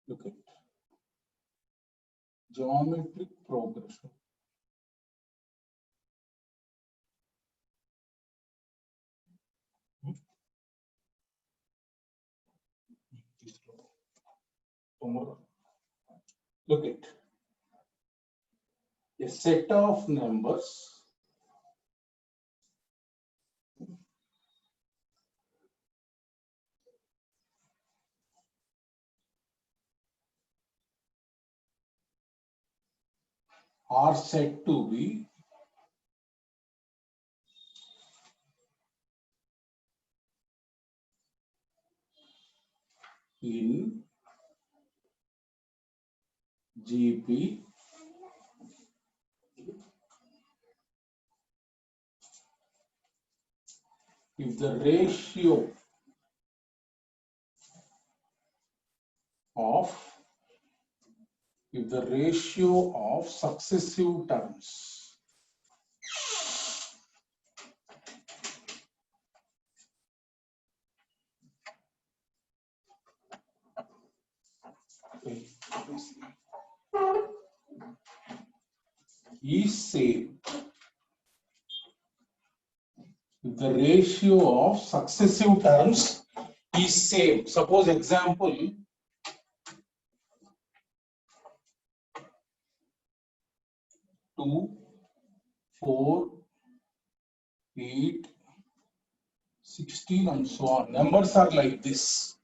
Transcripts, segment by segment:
Look at geometric progression. Look at a set of numbers are said to be in GP if the ratio of successive terms is same. If the ratio of successive terms is same. Suppose example 2, 4, 8, 16 and so on. Numbers are like this.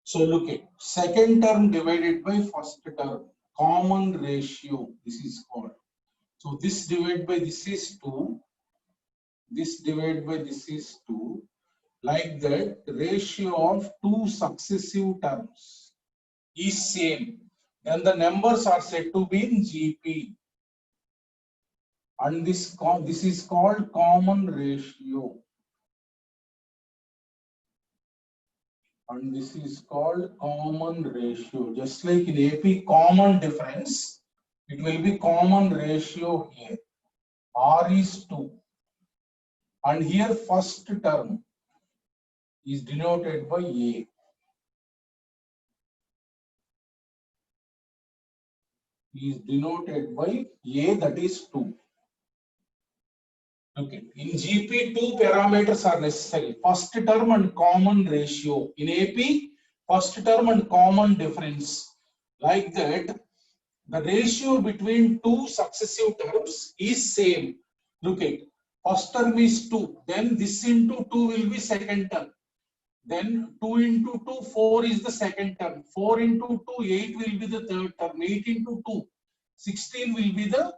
So look at second term divided by first term, common ratio, this is called. So this divided by this is 2, this divided by this is 2. Like that, ratio of two successive terms is same. Then the numbers are said to be in GP. And this is called common ratio. And this is called common ratio. Just like in AP common difference, it will be common ratio here. R is 2. And here first term is denoted by A. Is denoted by A, that is 2. Okay. In GP, two parameters are necessary. First term and common ratio. In AP, first term and common difference. Like that, the ratio between two successive terms is same. Look at first term is 2. Then this into 2 will be second term. Then 2 into 2, 4 is the second term. 4 into 2, 8 will be the third term. 8 into 2, 16 will be the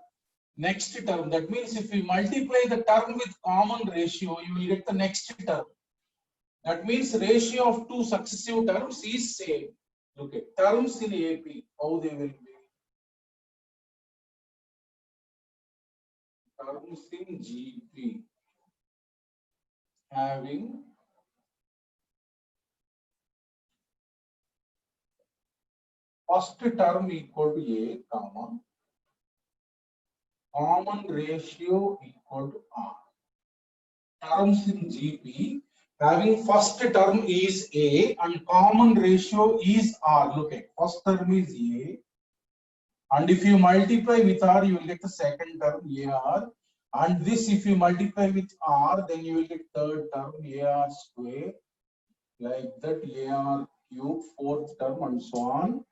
next term. That means if we multiply the term with common ratio, you will get the next term. That means ratio of two successive terms is same. Look at terms in AP, how they will be. Terms in GP having first term equal to A, comma, common ratio equal to R. Terms in GP having first term is A and common ratio is R. Look at first term is A, and if you multiply with R, you will get the second term AR. And this, if you multiply with R, then you will get third term AR square, like that AR cube, fourth term, and so on.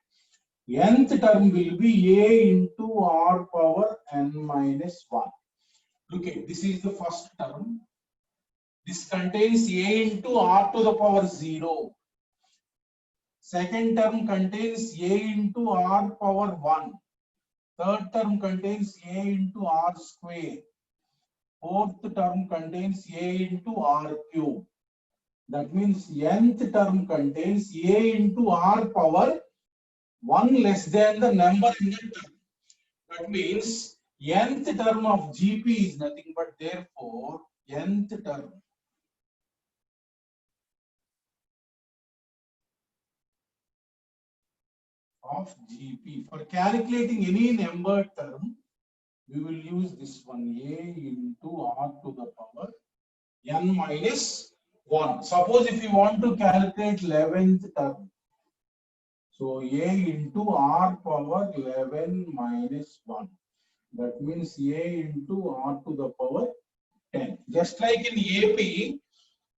Nth term will be A into R power n minus 1. Look at this is the first term. This contains A into R to the power 0. Second term contains A into R power 1. Third term contains A into R square. Fourth term contains A into R cube. That means nth term contains A into R power 1 less than the number in the term. That means nth term of GP is nothing but, therefore nth term of GP. For calculating any number term, we will use this one, A into R to the power n minus 1. Suppose if you want to calculate 11th term, so A into R power 11 minus 1. That means A into R to the power 10. Just like in AP,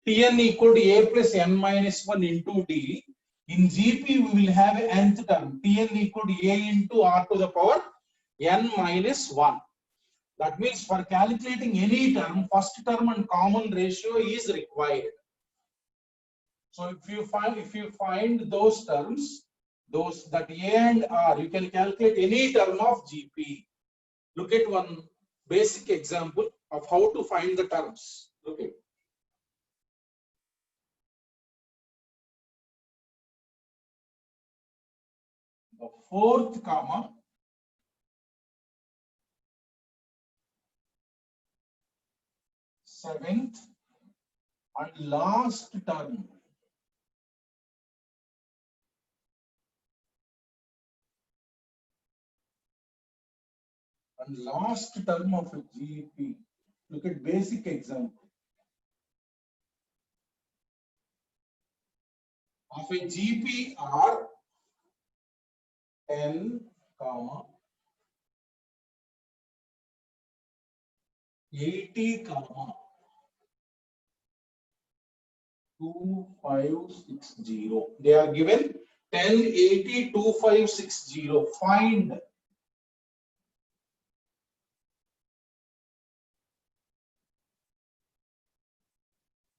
Tn equal to A plus n minus 1 into D. In GP, we will have an nth term, Tn equal to A into R to the power n minus 1. That means for calculating any term, first term and common ratio is required. So if you find those terms, that A and R, you can calculate any term of GP. Look at one basic example of how to find the terms. Look at. The fourth comma, seventh and last term. And last term of a GP. Look at basic example. Of a GP R 10, comma 80, comma 2560. They are given 10, 80, 2560. Find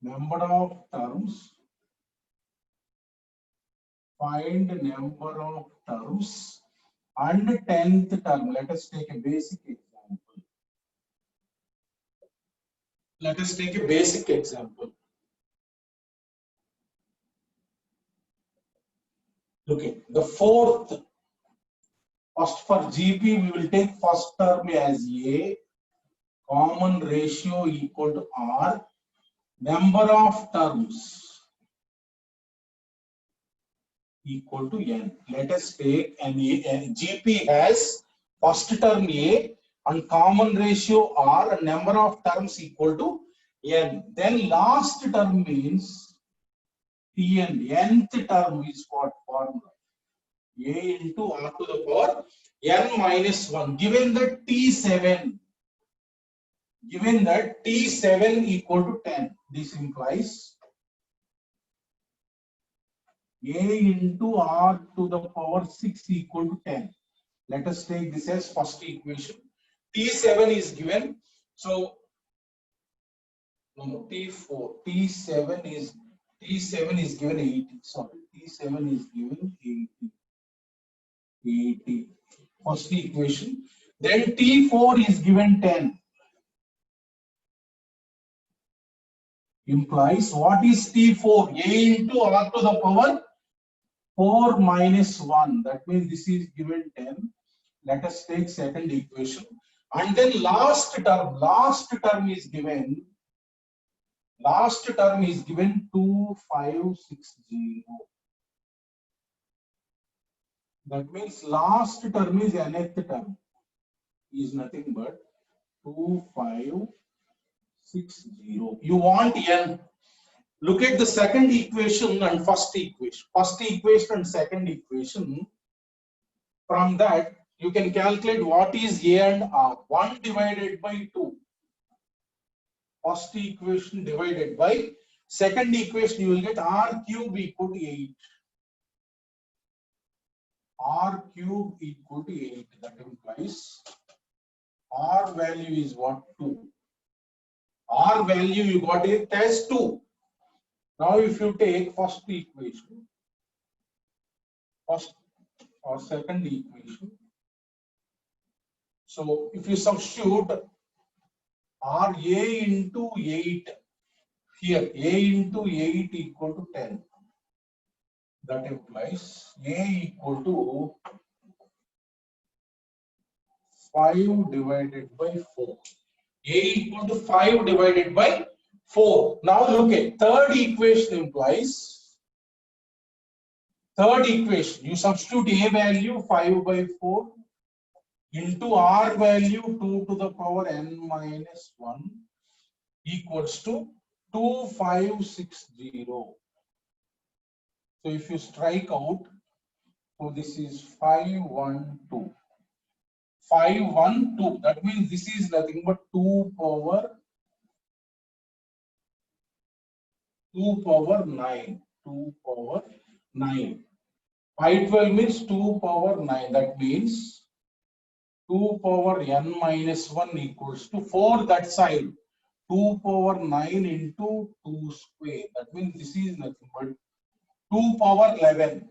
number of terms. Find number of terms and 10th term. Let us take a basic example. Let us take a basic example. Look at the fourth. First for GP, we will take first term as A, common ratio equal to R, number of terms equal to n. Let us take an GP has first term A and common ratio R and number of terms equal to n. Then last term means Tn. Nth term is what formula? A into R to the power n minus 1. Given that T7 equal to 10, this implies A into R to the power 6 equal to 10. Let us take this as first equation. T7 is given. So no, T4. T7 is given 80. Sorry, T7 is given 80. 80. First equation. Then T4 is given 10. Implies what is T4? A into R to the power 4 minus 1. That means this is given 10. Let us take second equation. And then last term is given. Last term is given 2560. That means last term is nth term. Is nothing but 2560. You want n. Look at the second equation and first equation. First equation and second equation. From that, you can calculate what is A and R. 1 divided by 2. First equation divided by second equation, you will get R cube equal to 8. R cube equal to 8. That implies R value is what? 2. R value you got it as 2. Now if you take first equation, first or second equation, so if you substitute R A into 8 here, A into 8 equal to 10. That implies A equal to 5 divided by 4. A equal to 5 divided by 4. Now look at third equation implies Third equation, you substitute a value 5 by 4 into r value 2 to the power n minus 1 equals to 2560. So if you strike out, so this is 512. 512. That means this is nothing but 2 power 9. 2 power 9. 512 means 2 power 9. That means 2 power n minus 1 equals to 4 that side. 2 power 9 into 2 square. That means this is nothing but 2 power 11.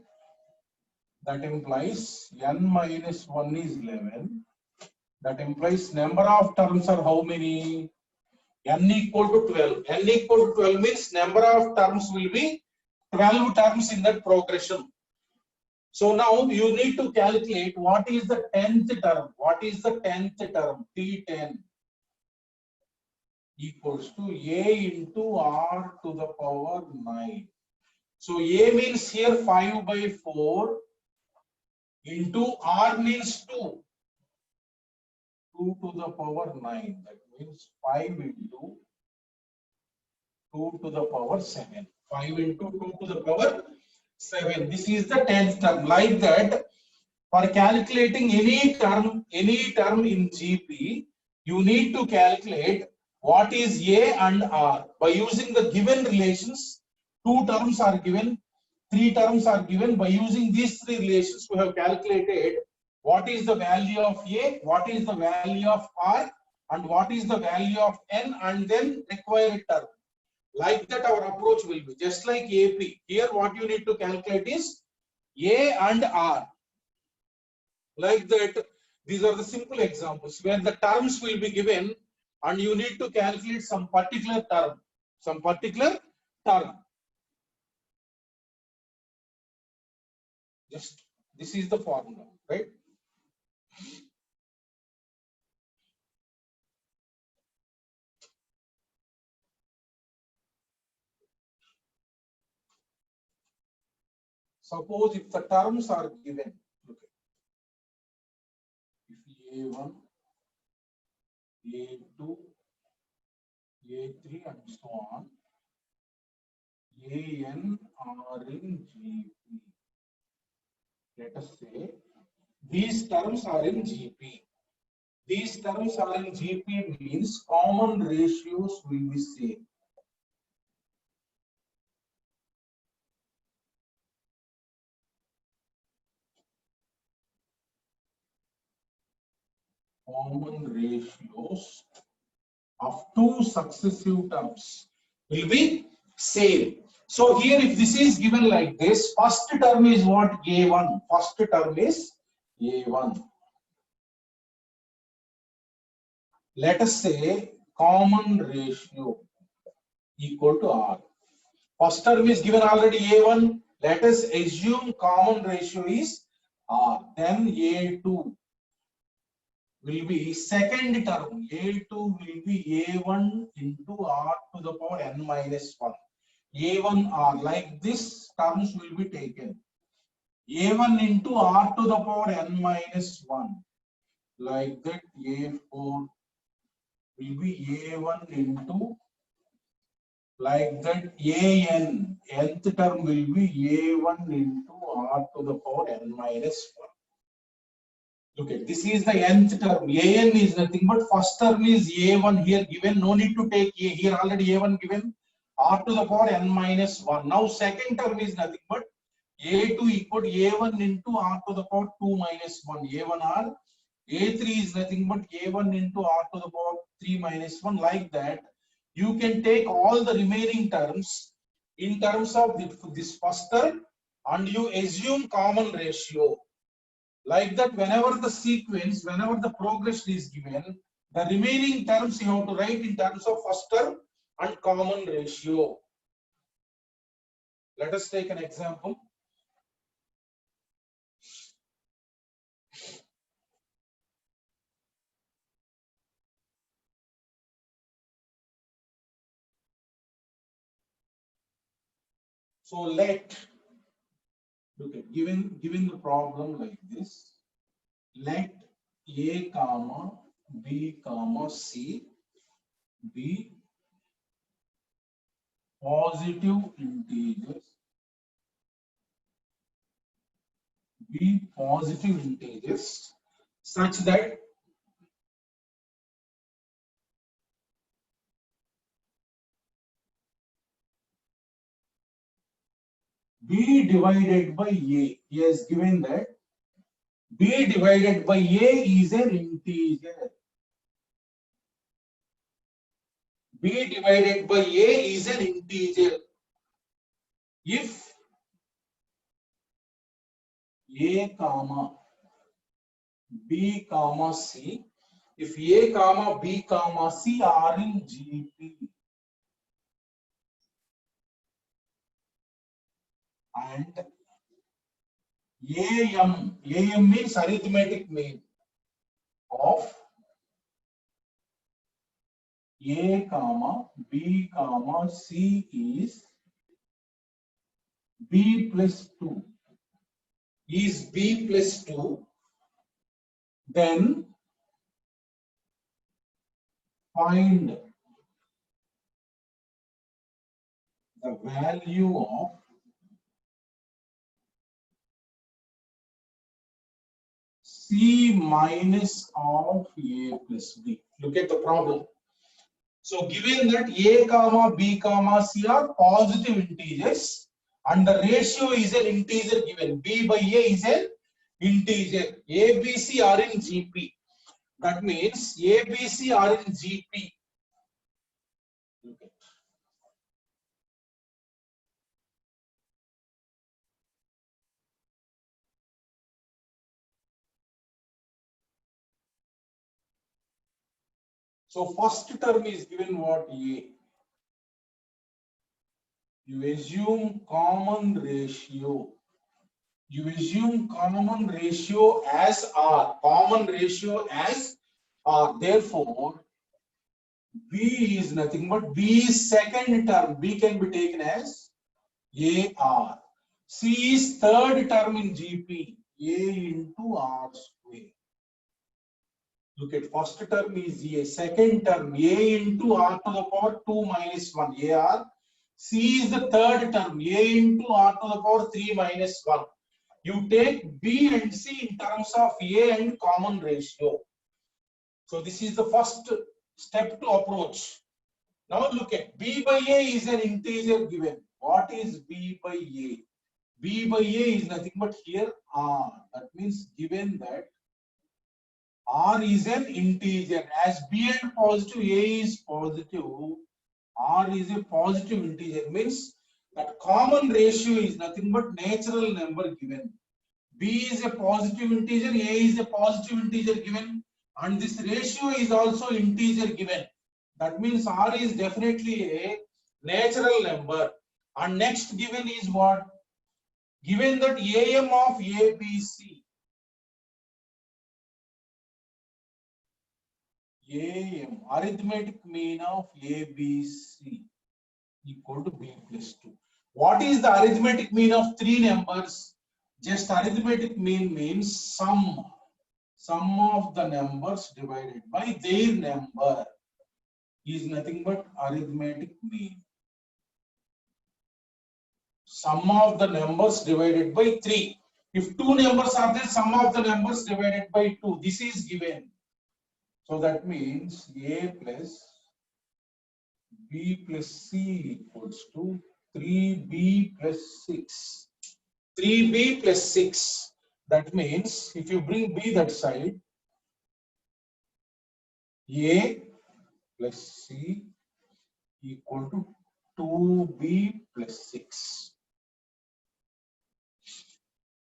That implies n minus 1 is 11. That implies number of terms are how many? N equal to 12. N equal to 12 means number of terms will be 12 terms in that progression. So now you need to calculate what is the 10th term. What is the 10th term? T10 equals to A into R to the power 9. So A means here 5 by 4 into R means 2. 2 to the power 9. That means 5 into 2 to the power 7. 5 into 2 to the power 7. This is the 10th term. Like that, for calculating any term in GP, you need to calculate what is A and R. By using the given relations, 2 terms are given, 3 terms are given. By using these 3 relations, we have calculated what is the value of A, what is the value of R, and what is the value of N, and then required term. Like that, our approach will be just like AP. Here, what you need to calculate is A and R. Like that, these are the simple examples where the terms will be given and you need to calculate some particular term. Just this is the formula, right? Suppose if the terms are given, okay, if A1, A2, A3 and so on, AN are in GP. Let us say these terms are in GP. These terms are in GP means common ratios will be same. Common ratios of 2 successive terms will be same. So here if this is given like this, first term is what? A1. First term is A1. Let us say common ratio equal to R. First term is given already A1. Let us assume common ratio is R. Then A2 will be second term. A2 will be A1 into R to the power n minus 1. A1 R. Like this terms will be taken. A1 into R to the power n minus 1. Like that, A4 will be A1 into, like that, AN, nth term will be A1 into R to the power n minus 1. Look at this is the nth term. An is nothing but first term is A1 here given. No need to take A here already A1 given. R to the power n minus 1. Now second term is nothing but A2 equal to A1 into R to the power 2 minus 1. A1R. A3 is nothing but A1 into R to the power 3 minus 1. Like that, you can take all the remaining terms in terms of this first term and you assume common ratio. Like that, whenever the progression is given, the remaining terms you have to write in terms of first term and common ratio. Let us take an example. So let Look at given the problem like this. Let A comma B comma C be positive integers. Be positive integers such that B divided by A. He has given that B divided by A is an integer. B divided by A is an integer. If A comma B comma C, if A comma B comma C are in GP and AM means arithmetic mean of A comma B comma C is B plus 2, then find the value of C minus of A plus B. Look at the problem. So given that A comma B comma C are positive integers and the ratio is an integer given, B by A is an integer, A, B, C are in GP. That means A, B, C are in GP. So first term is given what? A. You assume common ratio. You assume common ratio as R. Common ratio as R. Therefore, B is nothing but B is second term. B can be taken as AR. C is third term in GP. A into R square. Look at first term is A. Second term A into R to the power 2 minus 1 AR. C is the third term A into R to the power 3 minus 1. You take B and C in terms of A and common ratio. So this is the first step to approach. Now look at B by A is an integer given. What is B by A? B by A is nothing but here R. That means given that R is an integer. As B and positive, A is positive, R is a positive integer. Means that common ratio is nothing but natural number given. B is a positive integer, A is a positive integer given, and this ratio is also integer given. That means R is definitely a natural number. And next given is what? Given that AM of ABC, AM, arithmetic mean of ABC equal to B plus 2. What is the arithmetic mean of three numbers? Just arithmetic mean means sum of the numbers divided by their number is nothing but arithmetic mean. Sum of the numbers divided by 3. If two numbers are there, sum of the numbers divided by 2. This is given. So that means A plus B plus C equals to 3B plus 6. 3B plus 6. That means if you bring B that side, A plus C equal to 2B plus 6.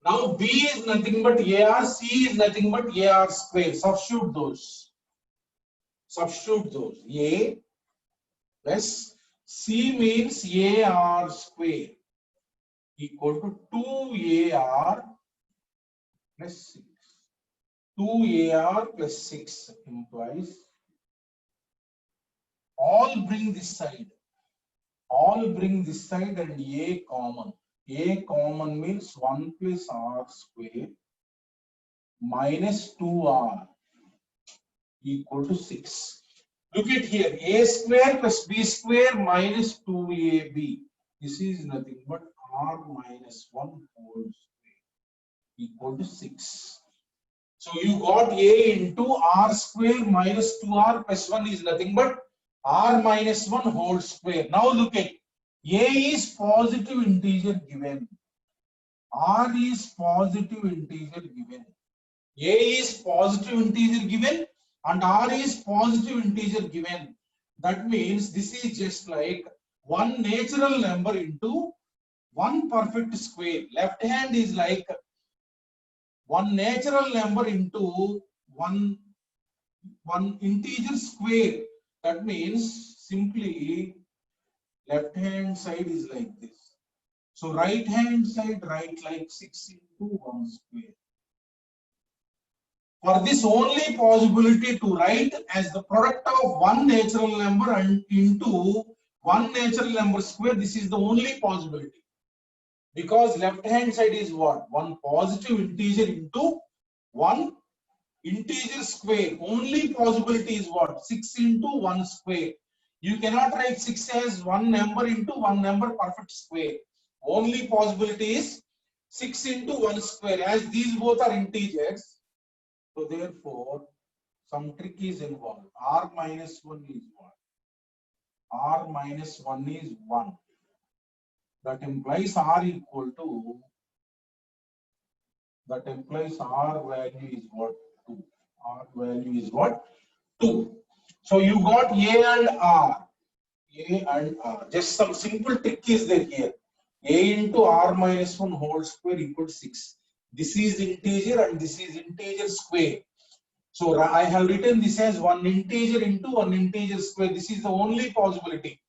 Now B is nothing but AR, C is nothing but AR square. Substitute those. A plus C means AR square equal to 2AR plus 6. 2AR plus 6 implies all bring this side and A common. A common means 1 plus R square minus 2R equal to 6. Look at here, A square plus B square minus 2AB. This is nothing but R minus 1 whole square equal to 6. So you got A into R square minus 2R plus 1 is nothing but R minus 1 whole square. Now look at A is positive integer given. R is positive integer given. A is positive integer given and R is positive integer given. That means this is just like one natural number into one perfect square. Left hand is like one natural number into one integer square. That means simply left hand side is like this. So right hand side write like 6 into 1 square. For this only possibility to write as the product of one natural number and into one natural number square, this is the only possibility. Because left hand side is what? One positive integer into one integer square. Only possibility is what? 6 into 1 square. You cannot write 6 as one number into one number perfect square. Only possibility is 6 into 1 square. As these both are integers, so therefore some trick is involved. R minus 1 is what? R minus 1 is 1. That implies R equal to, that implies R value is what? 2. R value is what? 2. So you got A and R. A and R. Just some simple trick is there here. A into R minus 1 whole square equal to 6. This is integer and this is integer square. So I have written this as one integer into one integer square. This is the only possibility.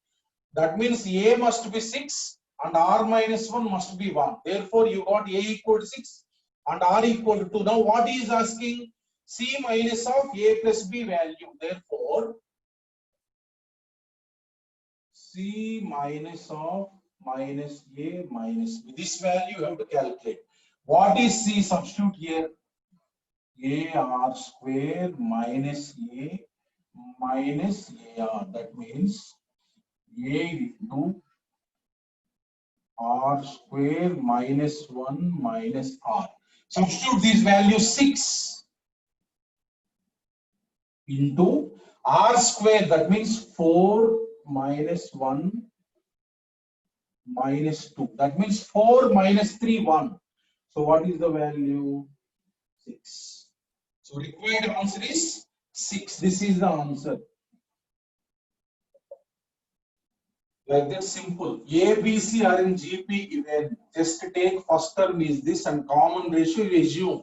That means A must be 6 and R minus 1 must be 1. Therefore, you got A equal to 6 and R equal to 2. Now, what he is asking? C minus of A plus B value. Therefore, C minus of minus A minus B. This value you have to calculate. What is C? Substitute here. AR square minus A minus AR. That means A into R square minus 1 minus R. Substitute these values 6 into R square. That means 4 minus 1 minus 2. That means 4 minus 3, 1. So what is the value? 6. So required answer is 6. This is the answer. Like that, simple. A, B, C are in GP given. Just take first term is this and common ratio you assume.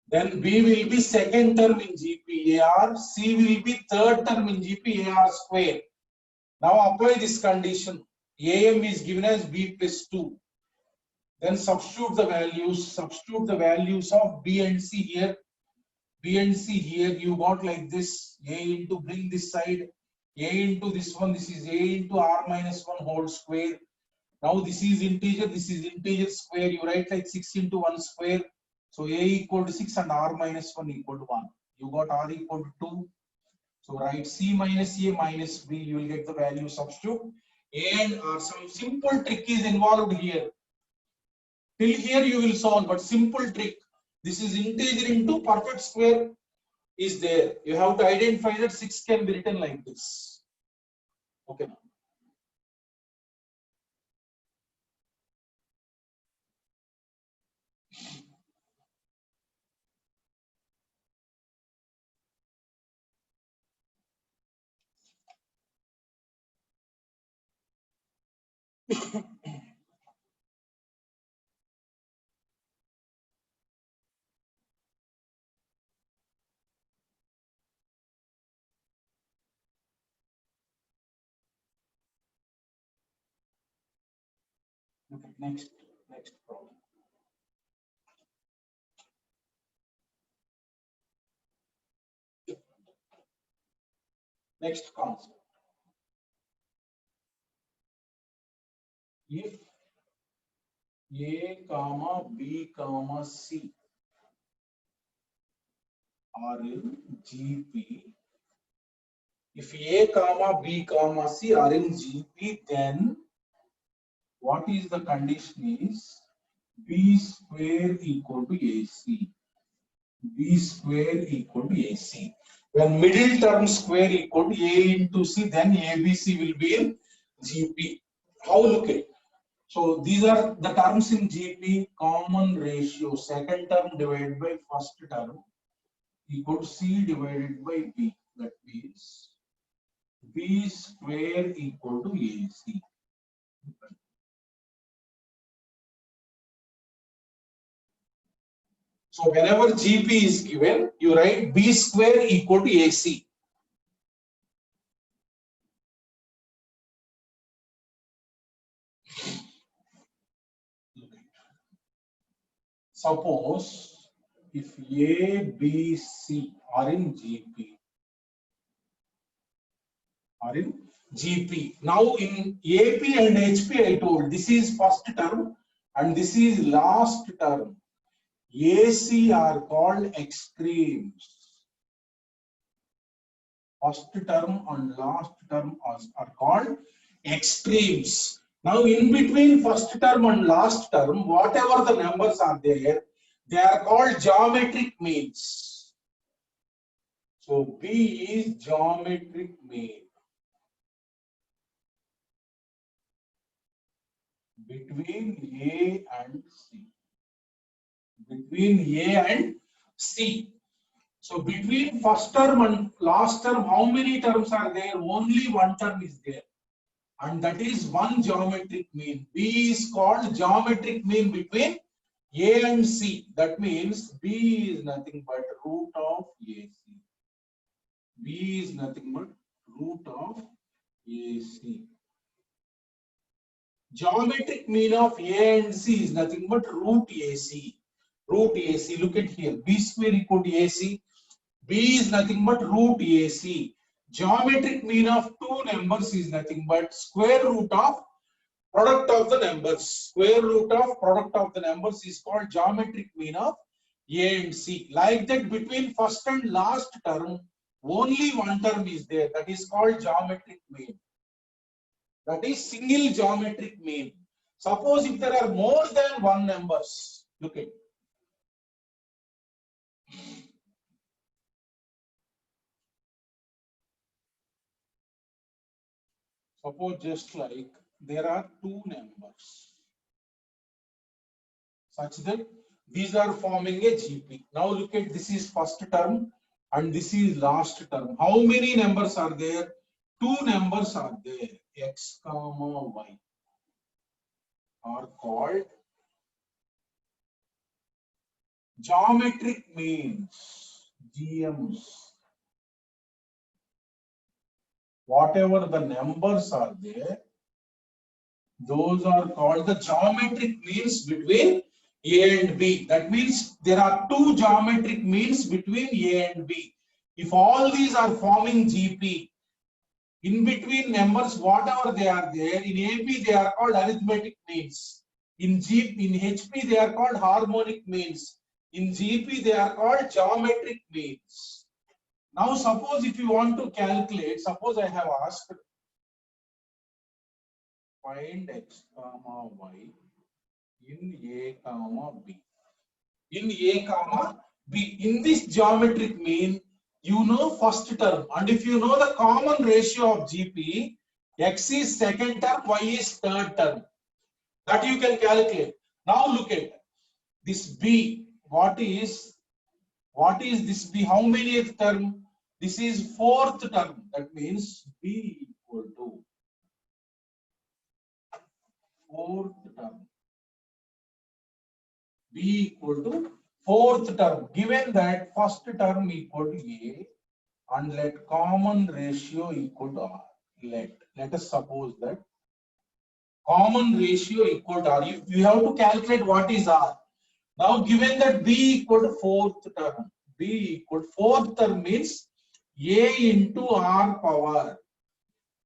Then B will be second term in GP AR. C will be third term in GP AR square. Now apply this condition. AM is given as B plus 2. Then substitute the values. Substitute the values of B and C here. B and C here. You got like this. A into, bring this side. A into this one. This is A into R minus 1 whole square. Now this is integer. This is integer square. You write like 6 into 1 square. So A equal to 6 and R minus 1 equal to 1. You got R equal to 2. So write C minus A minus B. You will get the value. Substitute. A and R. Some simple trick is involved here. Till here you will solve, but simple trick. This is integer into perfect square is there. You have to identify that 6 can be written like this. Okay. Okay, next problem. Next concept. If A comma B comma C are in GP. If A comma B comma C are in GP, then what is the condition is B square equal to AC. B square equal to AC. When middle term square equal to A into C, then ABC will be in GP. How look at? So these are the terms in GP. Common ratio, second term divided by first term equal to C divided by B. That means B square equal to AC. So whenever GP is given, you write B square equal to AC. Suppose if A, B, C are in GP, Now in AP and HP, I told this is first term and this is last term. AC are called extremes. First term and last term are called extremes. Now in between first term and last term, whatever the numbers are there, they are called geometric means. So B is geometric mean between A and C. Between A and C. So between first term and last term, how many terms are there? Only one term is there. And that is one geometric mean. B is called geometric mean between A and C. That means B is nothing but root of AC. B is nothing but root of AC. Geometric mean of A and C is nothing but root AC. Root AC. Look at here. B square equal to AC. B is nothing but root AC. Geometric mean of two numbers is nothing but square root of product of the numbers. Square root of product of the numbers is called geometric mean of A and C. Like that, between first and last term, only one term is there. That is called geometric mean. That is single geometric mean. Suppose if there are more than one numbers, look at. Suppose just like there are two numbers such that these are forming a GP. Now look at, this is first term and this is last term. How many numbers are there? Two numbers are there. X comma Y are called geometric means, GMs. Whatever the numbers are there, those are called the geometric means between A and B. That means there are two geometric means between A and B. If all these are forming GP, in between numbers, whatever they are there, in AP they are called arithmetic means. In HP they are called harmonic means. In GP they are called geometric means. Now suppose if you want to calculate, suppose I have asked find X comma Y in A comma B. In A comma B. In this geometric mean, you know first term, and if you know the common ratio of GP, X is second term, Y is third term. That you can calculate. Now look at this B. What is this B? How many term? This is fourth term. That means B equal to fourth term. B equal to fourth term. Given that first term equal to A and let common ratio equal to R. Let us suppose that common ratio equal to R. You have to calculate what is R. Now given that B equal to fourth term. B equal to fourth term means A into R power.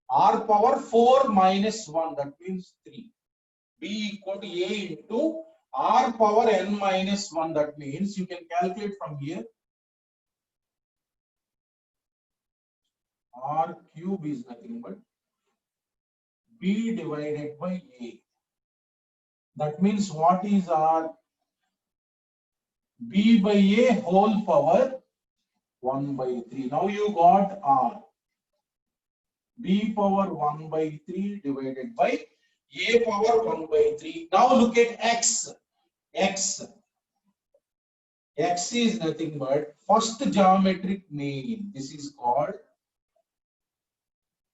R power 4 minus 1, that means 3. B equal to A into R power n minus 1. That means you can calculate from here. R cube is nothing but B divided by A. That means what is R? B by A whole power 1 by 3. Now you got R. B power 1 by 3 divided by A power 1 by 3. Now look at X. X is nothing but first geometric mean. This is called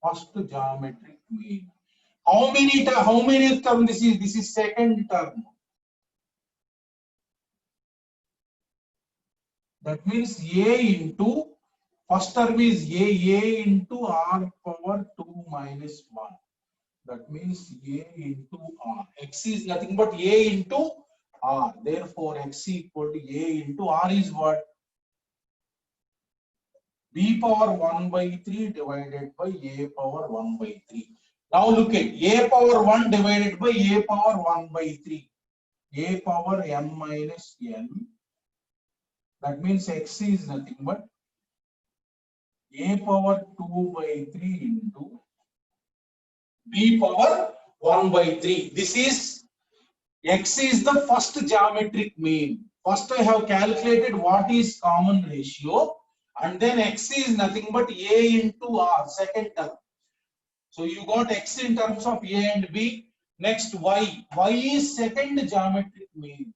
first geometric mean. How many term this is? This is second term. That means A into first term is A into R power 2 minus 1. That means A into R. X is nothing but A into R. Therefore, X equal to A into R is what? B power 1 by 3 divided by A power 1 by 3. Now look at A power 1 divided by A power 1 by 3. A power m minus n. That means X is nothing but A power 2 by 3 into B power 1 by 3. This is X is the first geometric mean. First I have calculated what is common ratio, and then X is nothing but A into R, second term. So you got X in terms of A and B. Next Y. Y is second geometric mean.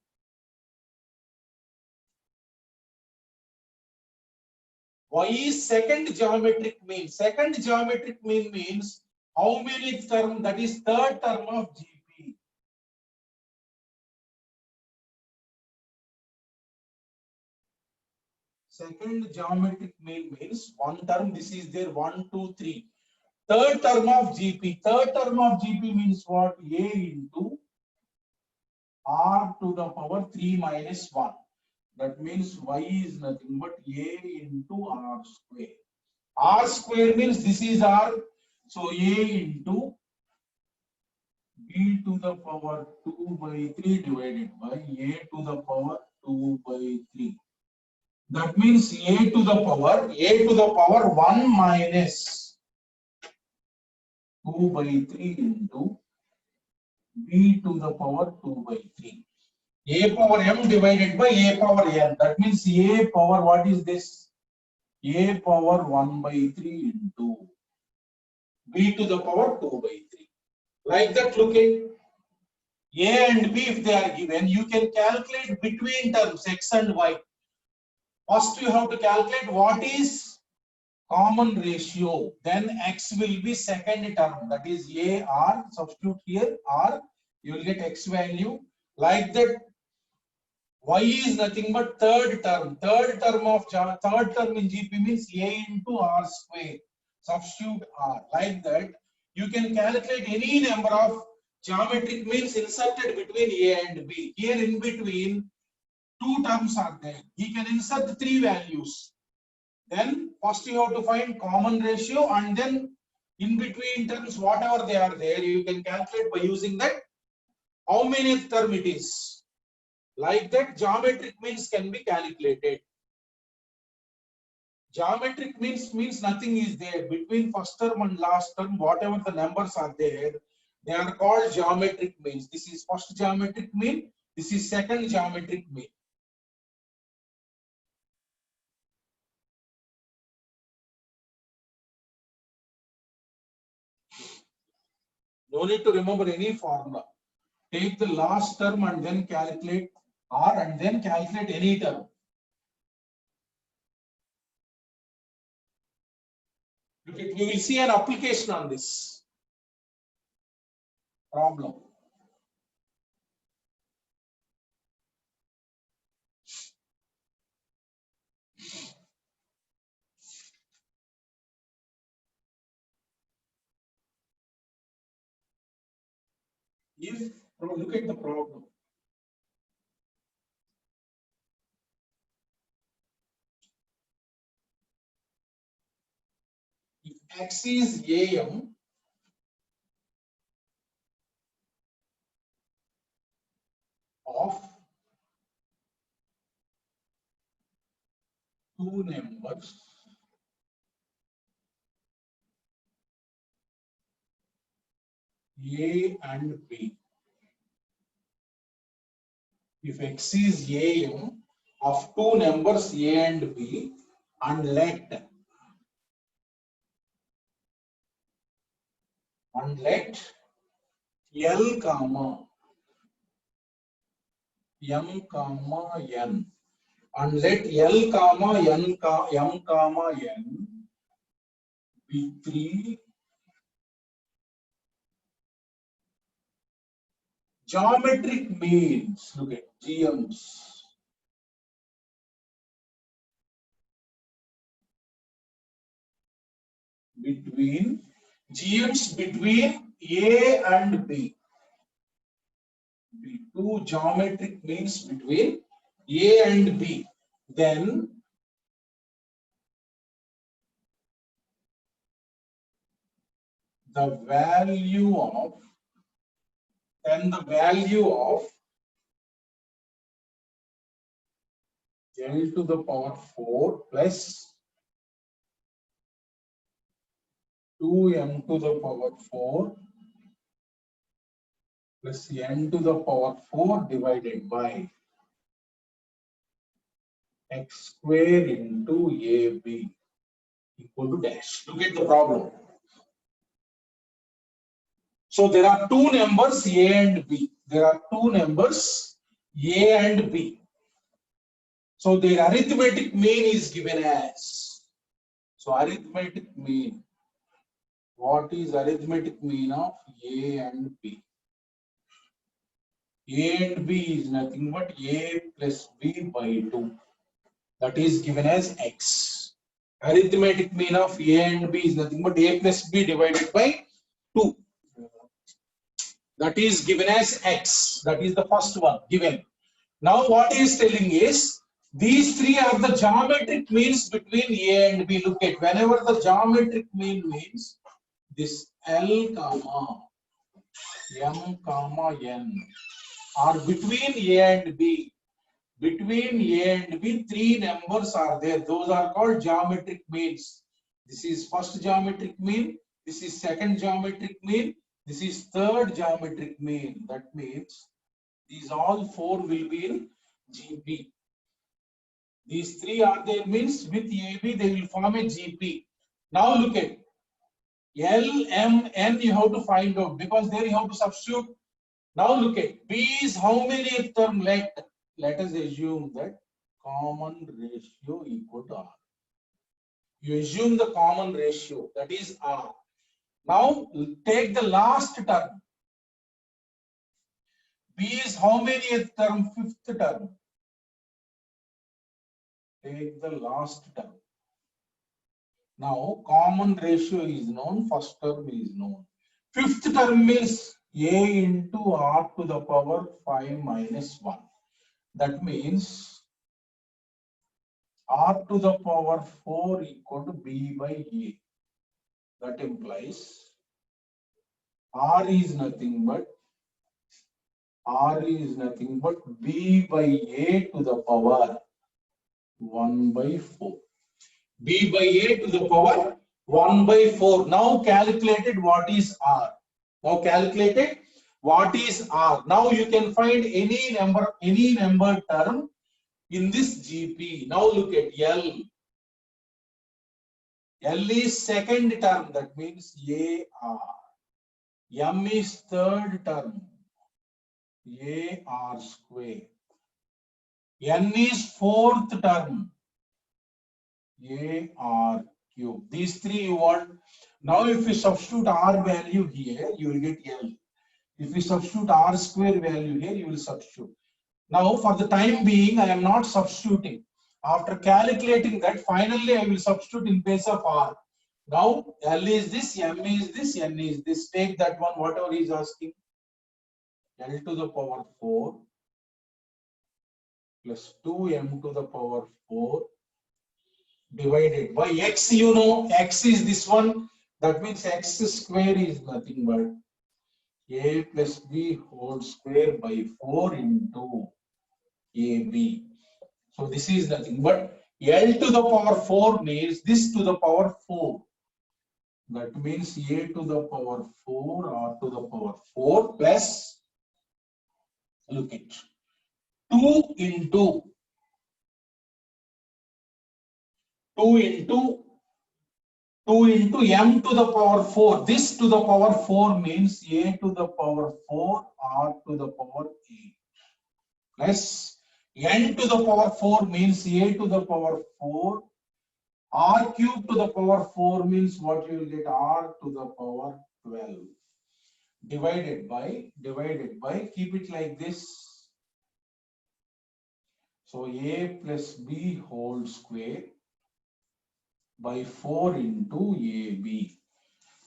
Y is second geometric mean. Second geometric mean means how many term? That is third term of GP. Second geometric mean means one term. This is there 1, 2, 3. Third term of GP. Third term of GP means what? A into R to the power 3 minus 1. That means Y is nothing but A into R square. R square means this is R. So A into B to the power 2 by 3 divided by A to the power 2 by 3. That means A to the power 1 minus 2 by 3 into B to the power 2 by 3. A power m divided by A power n. That means A power, what is this? A power 1 by 3 into B to the power 2 by 3. Like that, look at A and B, if they are given, you can calculate between terms X and Y. First, you have to calculate what is common ratio. Then X will be second term, that is A, R. Substitute here R, you will get X value. Like that, Y is nothing but third term. Third term in GP means A into R square. Substitute R. Like that, you can calculate any number of geometric means inserted between A and B. Here in between, two terms are there. He can insert three values. Then first you have to find common ratio, and then in between terms, whatever they are there, you can calculate by using that how many term it is. Like that, geometric means can be calculated. Geometric means nothing is there. Between first term and last term, whatever the numbers are there, they are called geometric means. This is first geometric mean. This is second geometric mean. No need to remember any formula. Take the last term and then calculate R, and then calculate any term. We will see an application on this problem. Look at the problem. If X is AM, two numbers A and B. If X is AM of two numbers A and B, and let L comma M comma N, and let L comma M comma N be three geometric means. Look at GMs between A and B. Two geometric means between A and B. Then the value of L to the power 4 plus 2m to the power 4 plus n to the power 4 divided by x square into AB equal to dash. Look at the problem. So there are two numbers A and B. So their arithmetic mean is given as. So arithmetic mean. What is arithmetic mean of A and B? A and B is nothing but A plus B by 2. That is given as X. Arithmetic mean of A and B is nothing but A plus B divided by 2. That is given as X. That is the first one given. Now what he is telling is, these three are the geometric means between A and B. Look at, whenever the geometric mean means this L comma M comma N are between A and B. Between A and B, three numbers are there. Those are called geometric means. This is first geometric mean. This is second geometric mean. This is third geometric mean. That means these all four will be in GP. These three are there means with AB they will form a GP. Now look at L, M, N you have to find out, because there you have to substitute. Now look at B is how many term? Let us assume that common ratio equal to R. You assume the common ratio, that is R. Now take the last term. B is how many term? Fifth term. Take the last term. Now common ratio is known, first term is known. Fifth term is A into R to the power 5 minus 1. That means R to the power 4 equal to B by A. That implies R is nothing but B by A to the power 1 by 4. B by A to the power 1 by 4. Now calculated what is R. Now you can find any number term in this GP. Now look at L. L is second term, that means AR. M is third term, AR square. N is fourth term, AR cube. These three you want. Now if you substitute R value here, you will get L. If you substitute R square value here, you will substitute. Now for the time being, I am not substituting. After calculating that, finally I will substitute in place of R. Now L is this, M is this, N is this. Take that one, whatever he is asking. L to the power 4 plus 2M to the power 4 divided by X. You know, X is this one. That means X square is nothing but A plus B whole square by 4 into AB. So this is nothing but L to the power 4 means this to the power 4. That means A to the power 4 R to the power 4 plus, look it, 2 into 2 into 2 into m to the power 4. This to the power 4 means A to the power 4 R to the power 8 plus n to the power 4 means A to the power 4 R cube to the power 4 means what you will get, R to the power 12 divided by, keep it like this. So A plus B whole square by 4 into AB.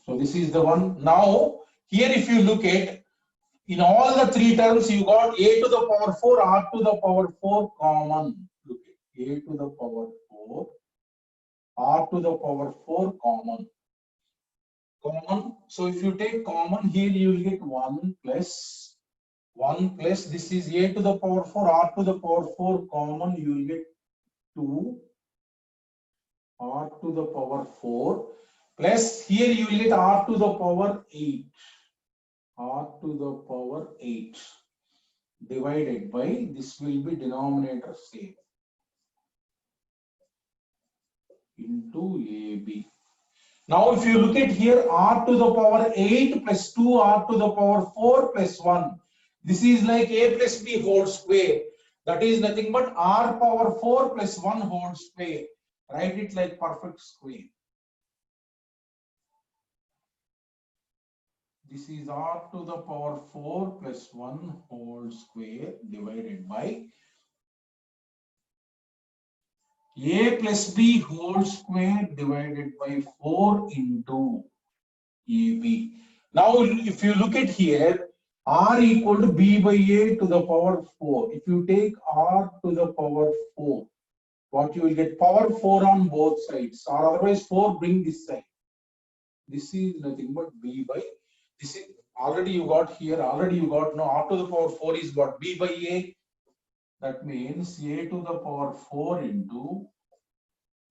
So this is the one. Now here if you look at, in all the three terms you got A to the power 4 R to the power 4 common. Look at A to the power 4 R to the power 4 common. So if you take common here, you will get 1 plus this is A to the power 4 R to the power 4 common, you will get 2 R to the power 4 plus here you will get R to the power 8 divided by, this will be denominator same, into AB. Now if you look at here, R to the power 8 plus 2 R to the power 4 plus 1. This is like A plus B whole square. That is nothing but R power 4 plus 1 whole square. Write it like perfect square. This is R to the power 4 plus 1 whole square divided by A plus B whole square divided by 4 into AB. Now, if you look at here, R equal to B by A to the power 4. If you take R to the power 4, what you will get, power 4 on both sides, or otherwise 4 bring this side. This is nothing but B by, this is already you got here, already you got, no, R to the power 4 is what, B by A. That means A to the power 4 into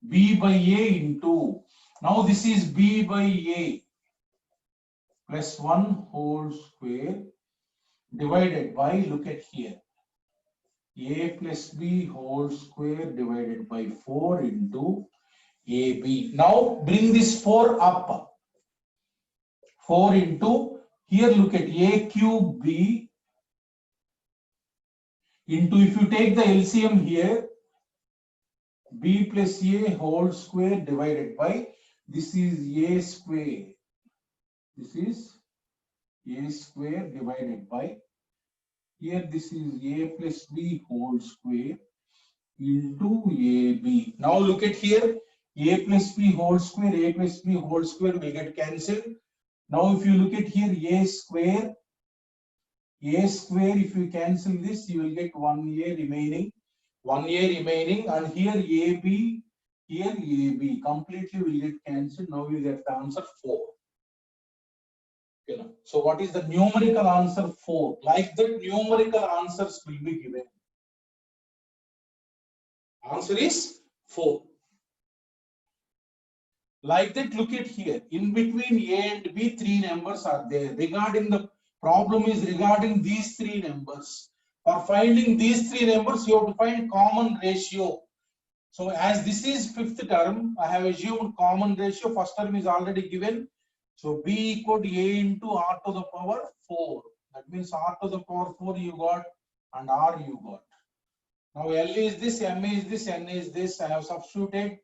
B by A into, now this is B by A plus 1 whole square divided by, look at here, A plus B whole square divided by 4 into AB. Now bring this 4 up. 4 into, here look at A cube B into, if you take the LCM here, B plus A whole square divided by, this is A square. This is A square divided by, here this is A plus B whole square into AB. Now look at here, A plus B whole square will get cancelled. Now if you look at here, A square, if you cancel this, you will get 1A remaining, and here AB, completely will get cancelled. Now you get the answer 4. So what is the numerical answer? 4. Like that, numerical answers will be given. Answer is 4. Like that, look at here. In between A and B, 3 numbers are there. Regarding the problem is regarding these 3 numbers. For finding these 3 numbers, you have to find common ratio. So as this is 5th term, I have assumed common ratio. First term is already given. So B equal to A into R to the power 4. That means R to the power 4 you got and R you got. Now L is this, M is this, N is this. I have substituted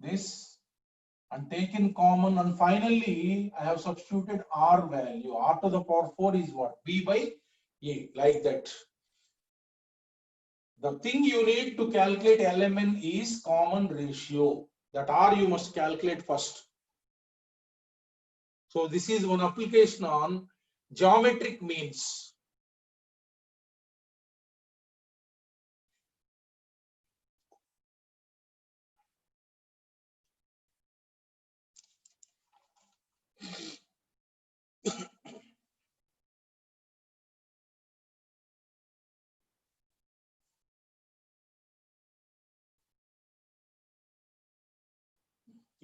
this and taken common, and finally I have substituted R value. R to the power 4 is what? B by A, like that. The thing you need to calculate LMN is common ratio. That R you must calculate first. So this is one application on geometric means.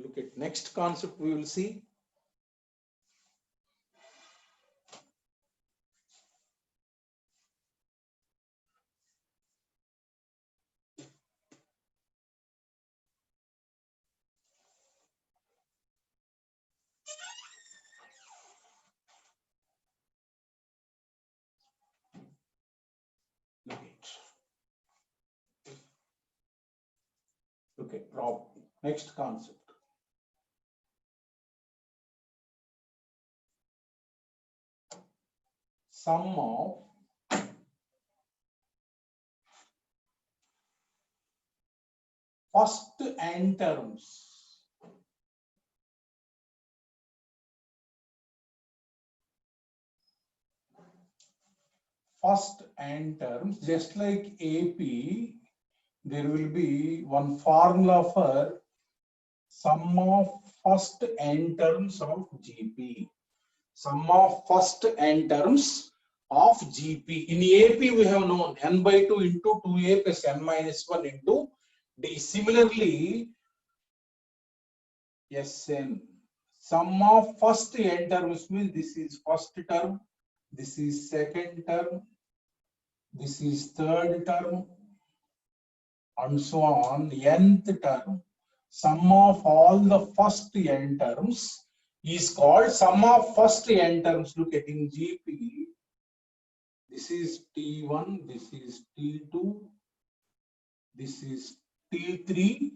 Look at next concept we will see. Look at. Look at next concept. Sum of first n terms just like AP, there will be one formula for sum of first n terms of GP. Sum of first n terms of GP. In AP, we have known n by 2 into 2a plus n minus 1 into D. Similarly, Sn. Sum of first n terms means this is first term, this is second term, this is third term, and so on, nth term. Sum of all the first n terms is called sum of first n terms. Look at in GP, this is T1, this is T2, this is T3,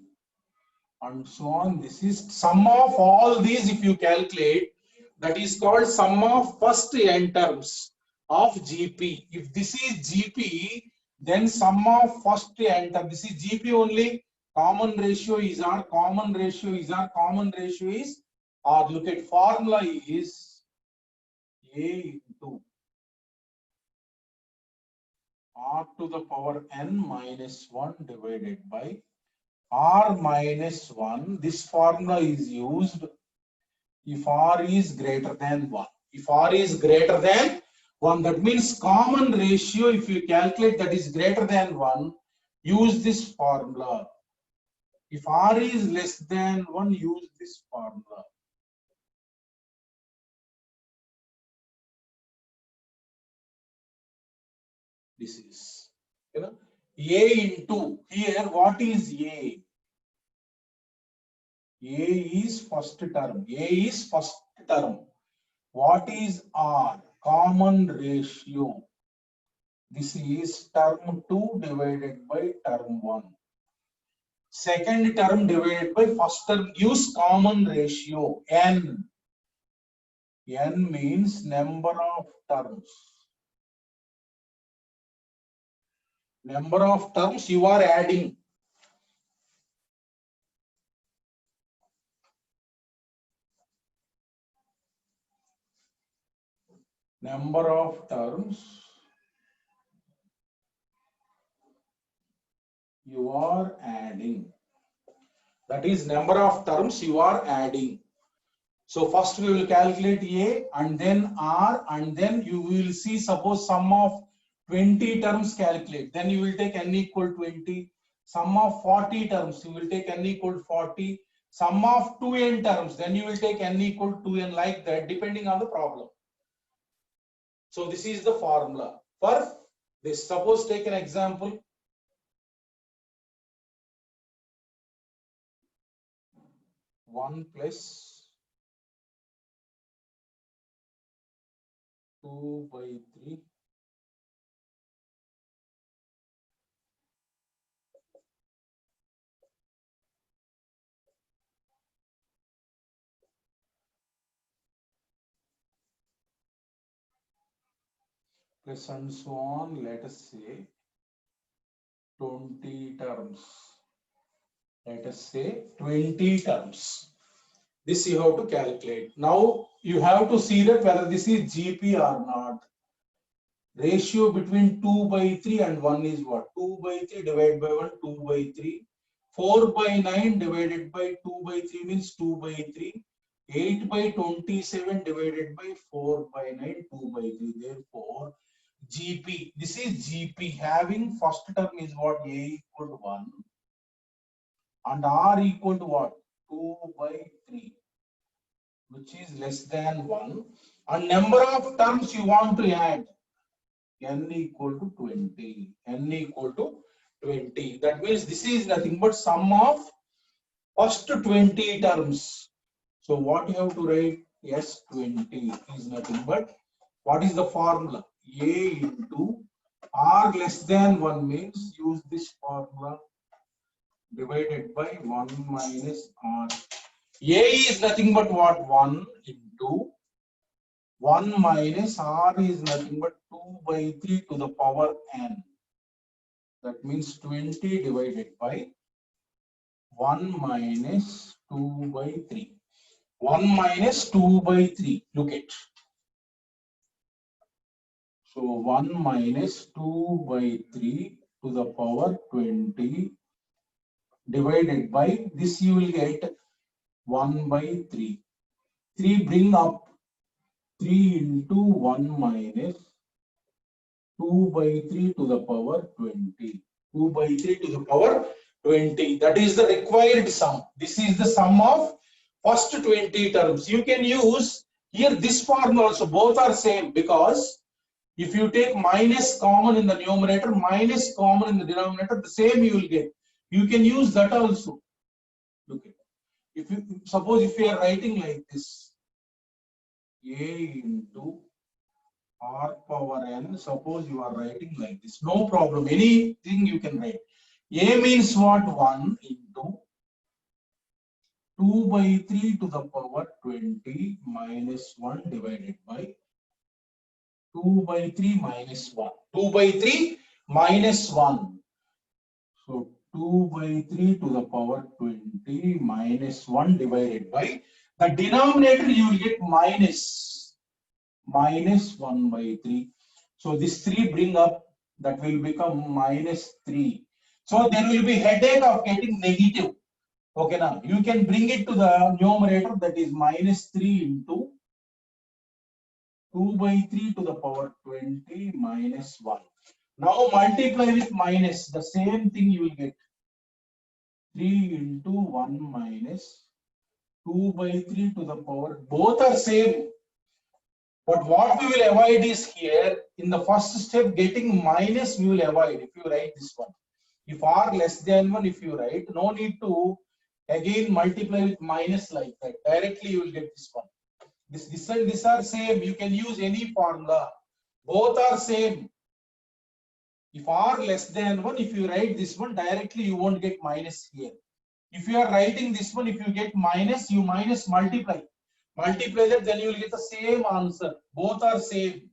and so on. This is sum of all these. If you calculate, that is called sum of first n terms of GP. If this is GP, then sum of first n term. This is GP only. Common ratio is R. Common ratio is R. Common ratio is R. Look at formula is A into R to the power n minus 1 divided by R minus 1. This formula is used if R is greater than 1. If R is greater than 1, that means common ratio, if you calculate that is greater than 1, use this formula. If R is less than 1, use this formula. This is, A into, here what is A? A is first term. A is first term. What is R? Common ratio. This is term 2 divided by term 1. Second term divided by first term. Use common ratio. N. N means number of terms. Number of terms you are adding. Number of terms you are adding. That is number of terms you are adding. So first we will calculate A and then R, and then you will see, suppose sum of 20 terms calculate, then you will take n equal 20. Sum of 40 terms, you will take n equal 40. Sum of 2n terms, then you will take n equal 2n, like that, depending on the problem. So this is the formula for this. Suppose take an example. One plus 2 by 3 plus and so on, let us say 20 terms. Let us say 20 terms. This you have to calculate. Now you have to see that whether this is GP or not. Ratio between 2 by 3 and 1 is what? 2 by 3 divided by 1, 2 by 3. 4 by 9 divided by 2 by 3 means 2 by 3. 8 by 27 divided by 4 by 9, 2 by 3. Therefore, GP, this is GP, having first term is what? A equal to 1 and R equal to what? 2 by 3, which is less than 1. And number of terms you want to add, n equal to 20. N equal to 20. That means this is nothing but sum of first 20 terms. So what you have to write? S20 is nothing but, what is the formula? A into r less than 1 means use this formula, divided by 1 minus r. A is nothing but what? 1 into 1 minus r is nothing but 2 by 3 to the power n. That means 20 divided by 1 minus 2 by 3. 1 minus 2 by 3. Look at. So 1 minus 2 by 3 to the power 20 divided by this, you will get 1 by 3. 3 bring up, 3 into 1 minus 2 by 3 to the power 20. 2 by 3 to the power 20. That is the required sum. This is the sum of first 20 terms. You can use here this formula also. Both are same, because if you take minus common in the numerator, minus common in the denominator, the same you will get. You can use that also. Look at. If you suppose if you are writing like this, a into r power n, suppose you are writing like this, no problem, anything you can write. A means what? 1 into 2 by 3 to the power 20 minus 1 divided by 2 by 3 minus 1. 2 by 3 minus 1. So 2 by 3 to the power 20 minus 1 divided by, the denominator you will get minus 1 by 3. So this 3 bring up, that will become minus 3. So there will be headache of getting negative. Okay, now you can bring it to the numerator, that is minus 3 into 2 by 3 to the power 20 minus 1. Now multiply with minus, the same thing you will get. 3 into 1 minus 2 by 3 to the power, both are same. But what we will avoid is here, in the first step, getting minus we will avoid if you write this one. If r less than 1, if you write, no need to again multiply with minus like that. Directly you will get this one. This and this are same. You can use any formula. Both are same. If r less than 1, if you write this one, directly you won't get minus here. If you are writing this one, if you get minus, you minus multiply. Multiply that, then you will get the same answer. Both are same.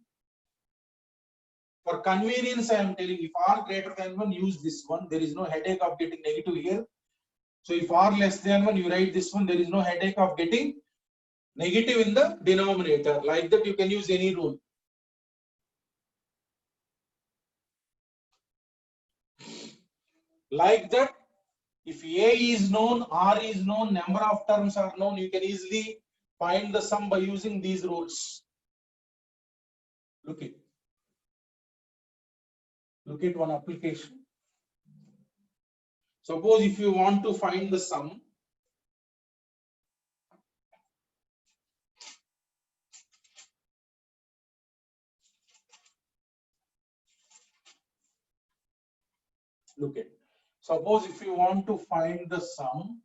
For convenience, I am telling, if r greater than 1, use this one. There is no headache of getting negative here. So if r less than 1, you write this one. There is no headache of getting negative in the denominator. Like that, you can use any rule. Like that, if a is known, r is known, number of terms are known, you can easily find the sum by using these rules. Look at one application. Suppose if you want to find the sum, look at. Suppose if you want to find the sum,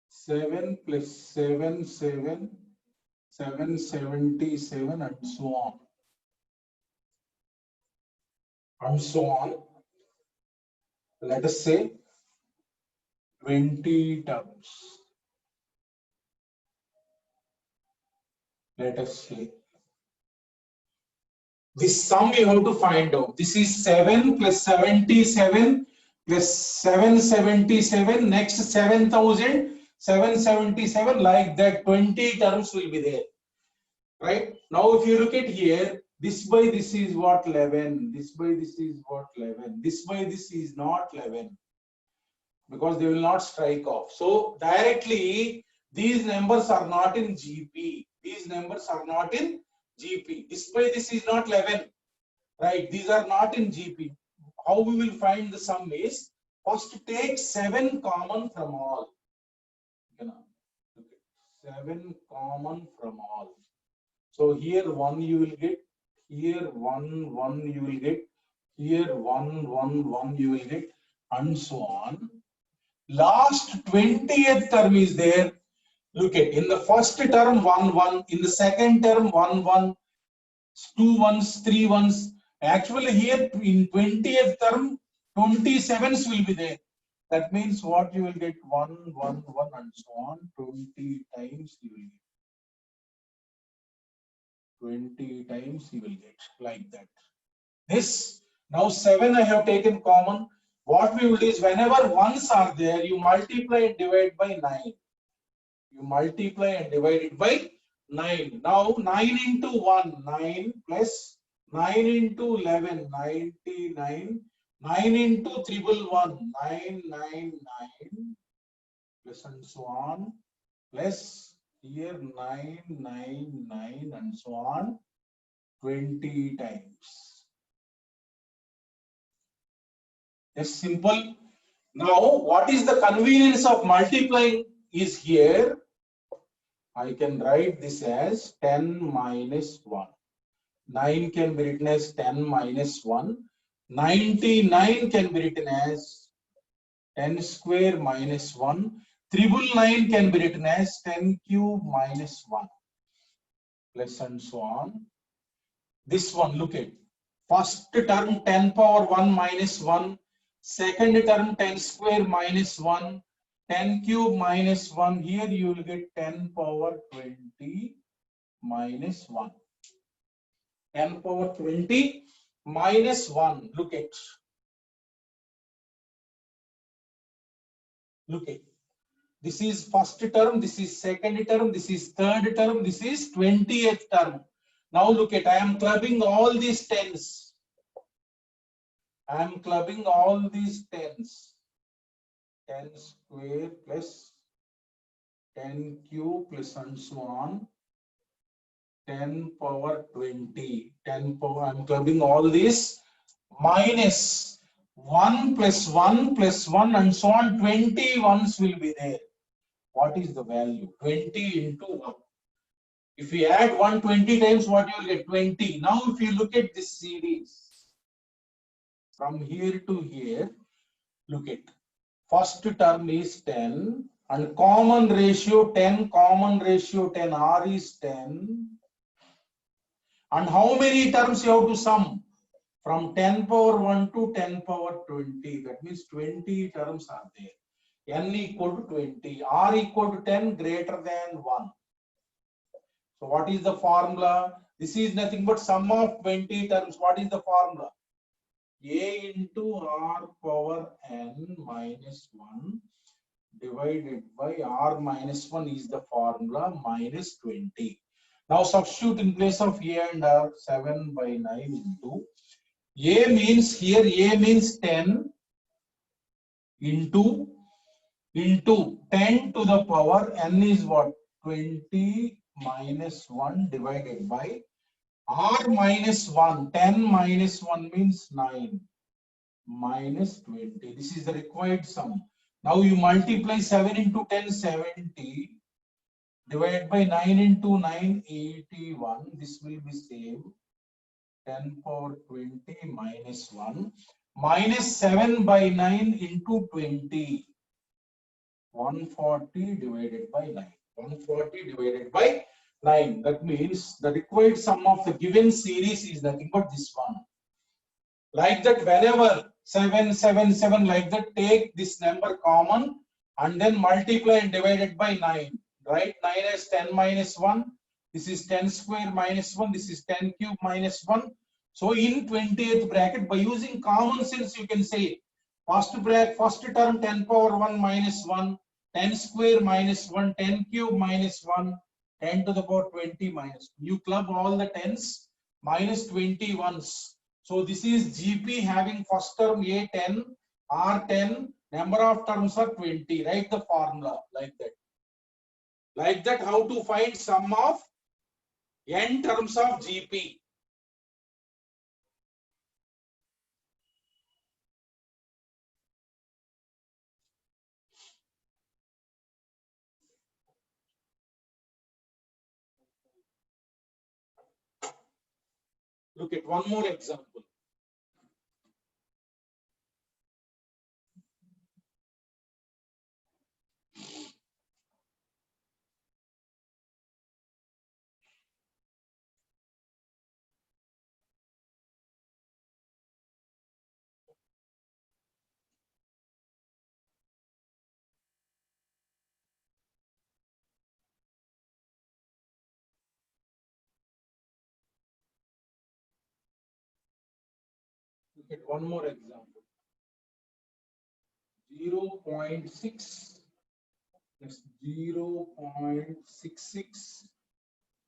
7 plus 7, 777 and so on. And so on. Let us say 20 terms. Let us say. This sum you have to find out. This is 7 plus 77 plus 777. Next 7,777. Like that, 20 terms will be there. Right? Now, if you look at here, this by this is what? 11. This by this is what? 11. This by this is not 11. Because they will not strike off. So, directly, these numbers are not in GP. These numbers are not in GP. This by this is not 11. Right? These are not in GP. How we will find the sum is, first take 7 common from all. Okay. 7 common from all. So here 1 you will get, here 1, 1 you will get, here 1, 1, 1 you will get, and so on. Last 20th term is there. Look at, in the first term 1, 1, in the second term 1, 1, 2 ones, 3 ones. Actually here in 20th term 27s will be there. That means what you will get 1, 1, 1 and so on. 20 times you will get. 20 times you will get like that. This now 7 I have taken common. What we will do is whenever ones are there, you multiply and divide by 9. You multiply and divide it by 9. Now 9 into 1, 9 plus 9 into 11, 99. 9 into triple 1, 999 plus and so on, plus here 999 and so on 20 times. It's simple. Now, what is the convenience of multiplying is here. I can write this as 10 minus 1. 9 can be written as 10 minus 1. 99 can be written as 10 square minus 1. 999 can be written as 10 cube minus 1. Plus and so on. This one, look at. First term 10 power 1 minus 1. Second term 10 square minus 1. 10 cube minus 1. Here you will get 10 power 20 minus 1. 10 power 20 minus 1. Look at. Look at. This is first term, this is second term, this is third term, this is 20th term. Now look at, I am clubbing all these tens. I am clubbing all these tens. 10 square plus 10 cube plus and so on. 10 power 20. 10 power, I am clubbing all these minus 1 plus 1 plus 1 and so on. 20 ones will be there. What is the value? 20 into 1. If we add 120 times, what you will get? 20. Now, if you look at this series, from here to here, look at. First term is 10 and common ratio 10, common ratio 10, R is 10. And how many terms you have to sum? From 10 power 1 to 10 power 20. That means 20 terms are there. N equal to 20, R equal to 10, greater than 1. So what is the formula? This is nothing but sum of 20 terms. What is the formula? A into R power N minus 1 divided by R minus 1 is the formula, minus 20. Now substitute in place of A and R, 7 by 9 into A means here, A means 10 into 10 to the power N is what? 20 minus 1 divided by R minus 1. 10 minus 1 means 9 minus 20. This is the required sum. Now you multiply 7 into 10, 70. Divided by 9 into 9, 81. This will be same. 10 power 20 minus 1. Minus 7 by 9 into 20. 140 divided by 9. 140 divided by 9. That means the required sum of the given series is nothing but this one. Like that, whenever 7, 7, 7, like that, take this number common and then multiply and divide it by 9. Right? 9 as 10 minus 1. This is 10 square minus 1. This is 10 cube minus 1. So in 20th bracket, by using common sense, you can say first term 10 power 1 minus 1, 10 square minus 1, 10 cube minus 1, 10 to the power 20 minus 1. You club all the 10s minus 20 ones. So this is GP having first term A 10, R 10, number of terms are 20. Write the formula like that. Like that, how to find sum of n terms of GP. Look at one more example. Look at one more example. 0.6 plus 0.66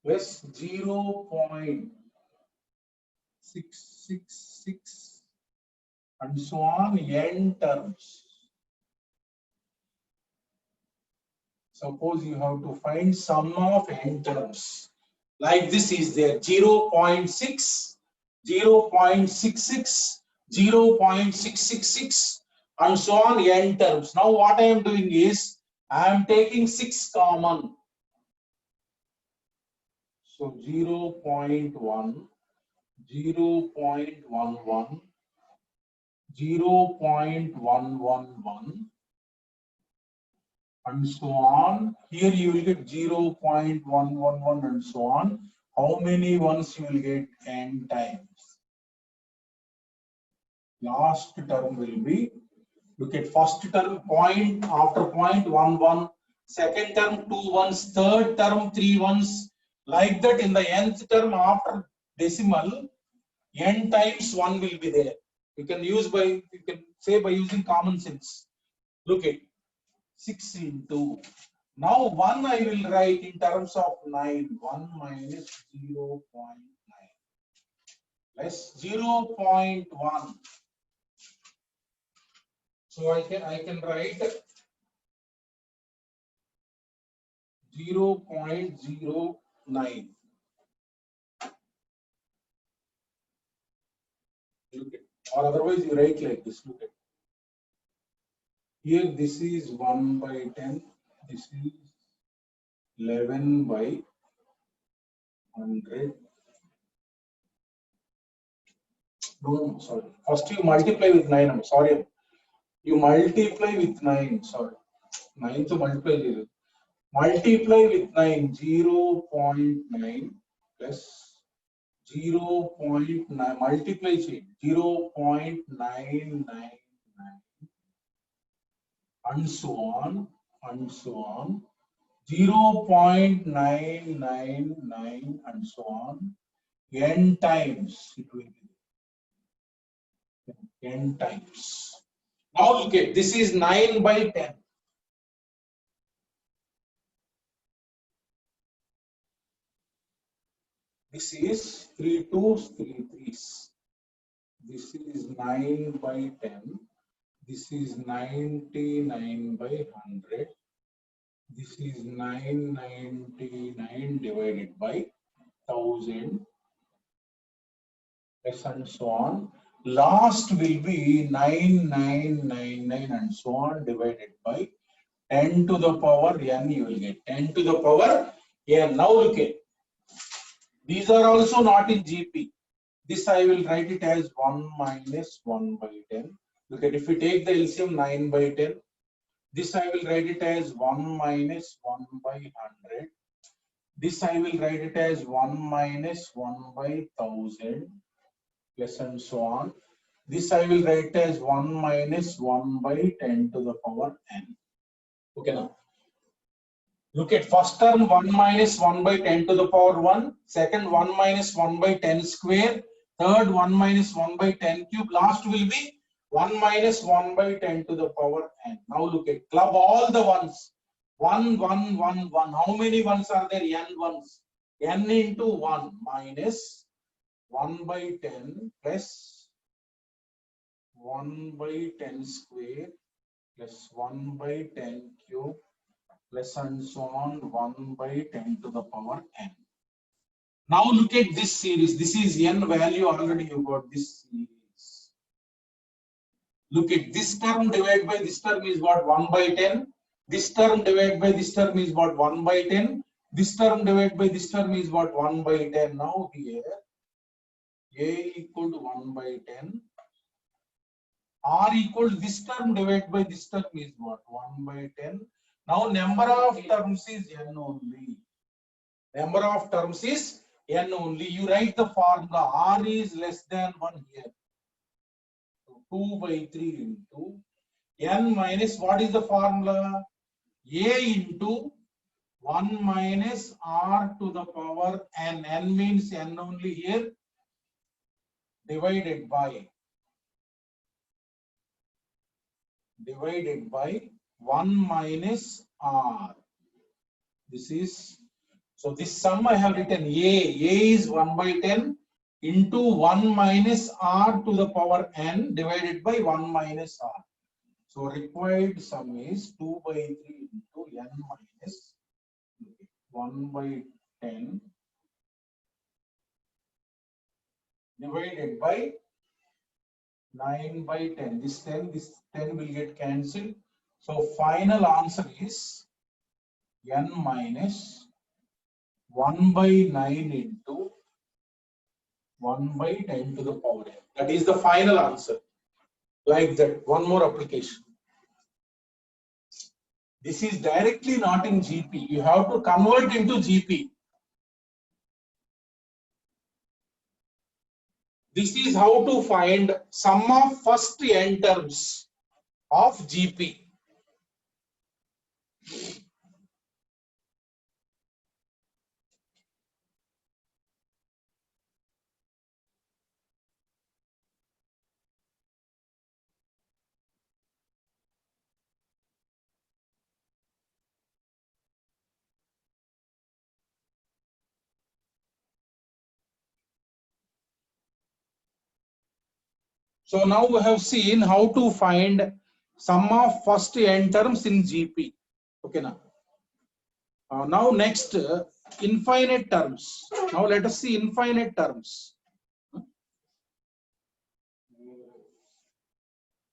plus 0.666 and so on n terms. Suppose you have to find sum of n terms. Like this is there 0.6, 0.66, 0.666 and so on n terms. Now what I am doing is I am taking 6 common. So 0.1, 0.11, 0.111 and so on. Here you will get 0.111 and so on. How many ones you will get? N times. Last term will be, look at first term point after point 1 1, second term 2 ones, third term 3 ones. Like that in the nth term after decimal, n times 1 will be there. You can say by using common sense. Look at 6 into. Now 1 I will write in terms of 9. 1 minus 0.9 plus 0.1. So I can write 0.09. Look at, or otherwise you write like this. Look at. Here this is 1 by 10. This is 11 by 100. No, sorry. First you multiply with 9. I'm sorry. You multiply with 9. Sorry. 9 to multiply. Multiply with 9. 0.9 plus 0.9. Multiply 0.999 and so on and so on. 0.999 and so on. N times it will be. N times. Now look at this is 9 by 10. This is 3 2s, 3 3s. This is 9 by 10. This is 99 by 100. This is 999 divided by 1000. And so on. Last will be 9999 and so on divided by 10 to the power n. You will get 10 to the power n. Now look at. These are also not in GP. This I will write it as 1 minus 1 by 10. Look at, if we take the LCM 9 by 10, this I will write it as 1 minus 1 by 100. This I will write it as 1 minus 1 by 1000 plus and so on. This I will write as 1 minus 1 by 10 to the power n. Okay now. Look at first term 1 minus 1 by 10 to the power 1. Second 1 minus 1 by 10 square. Third 1 minus 1 by 10 cube. Last will be 1 minus 1 by 10 to the power n. Now look at, club all the ones. 1, 1, 1, 1. How many ones are there? N ones. N into 1 minus 1 by 10 plus 1 by 10 square plus 1 by 10 cube plus and so on 1 by 10 to the power n. Now look at this series. This is n value already. You got this series. Look at this term divided by this term is what? 1 by 10. This term divided by this term is what? 1 by 10. This term divided by this term is what? 1 by 10. Now here A equal to 1 by 10. R equal to this term divided by this term is what? 1 by 10. Now number of terms is n only. Number of terms is n only. You write the formula. R is less than 1 here. So 2 by 3 into n minus, what is the formula? A into 1 minus R to the power n. N means n only here, divided by 1 minus R. This is, so this sum I have written A is 1 by 10 into 1 minus R to the power n divided by 1 minus R. So required sum is 2 by 3 into n minus 1 by 10 divided by 9 by 10. This 10 will get cancelled. So final answer is n minus 1 by 9 into 1 by 10 to the power n. That is the final answer. Like that. One more application. This is directly not in GP. You have to convert into GP. This is how to find sum of first n terms of GP. So now we have seen how to find sum of first n terms in GP. Okay, now. Now next, infinite terms. Now let us see infinite terms.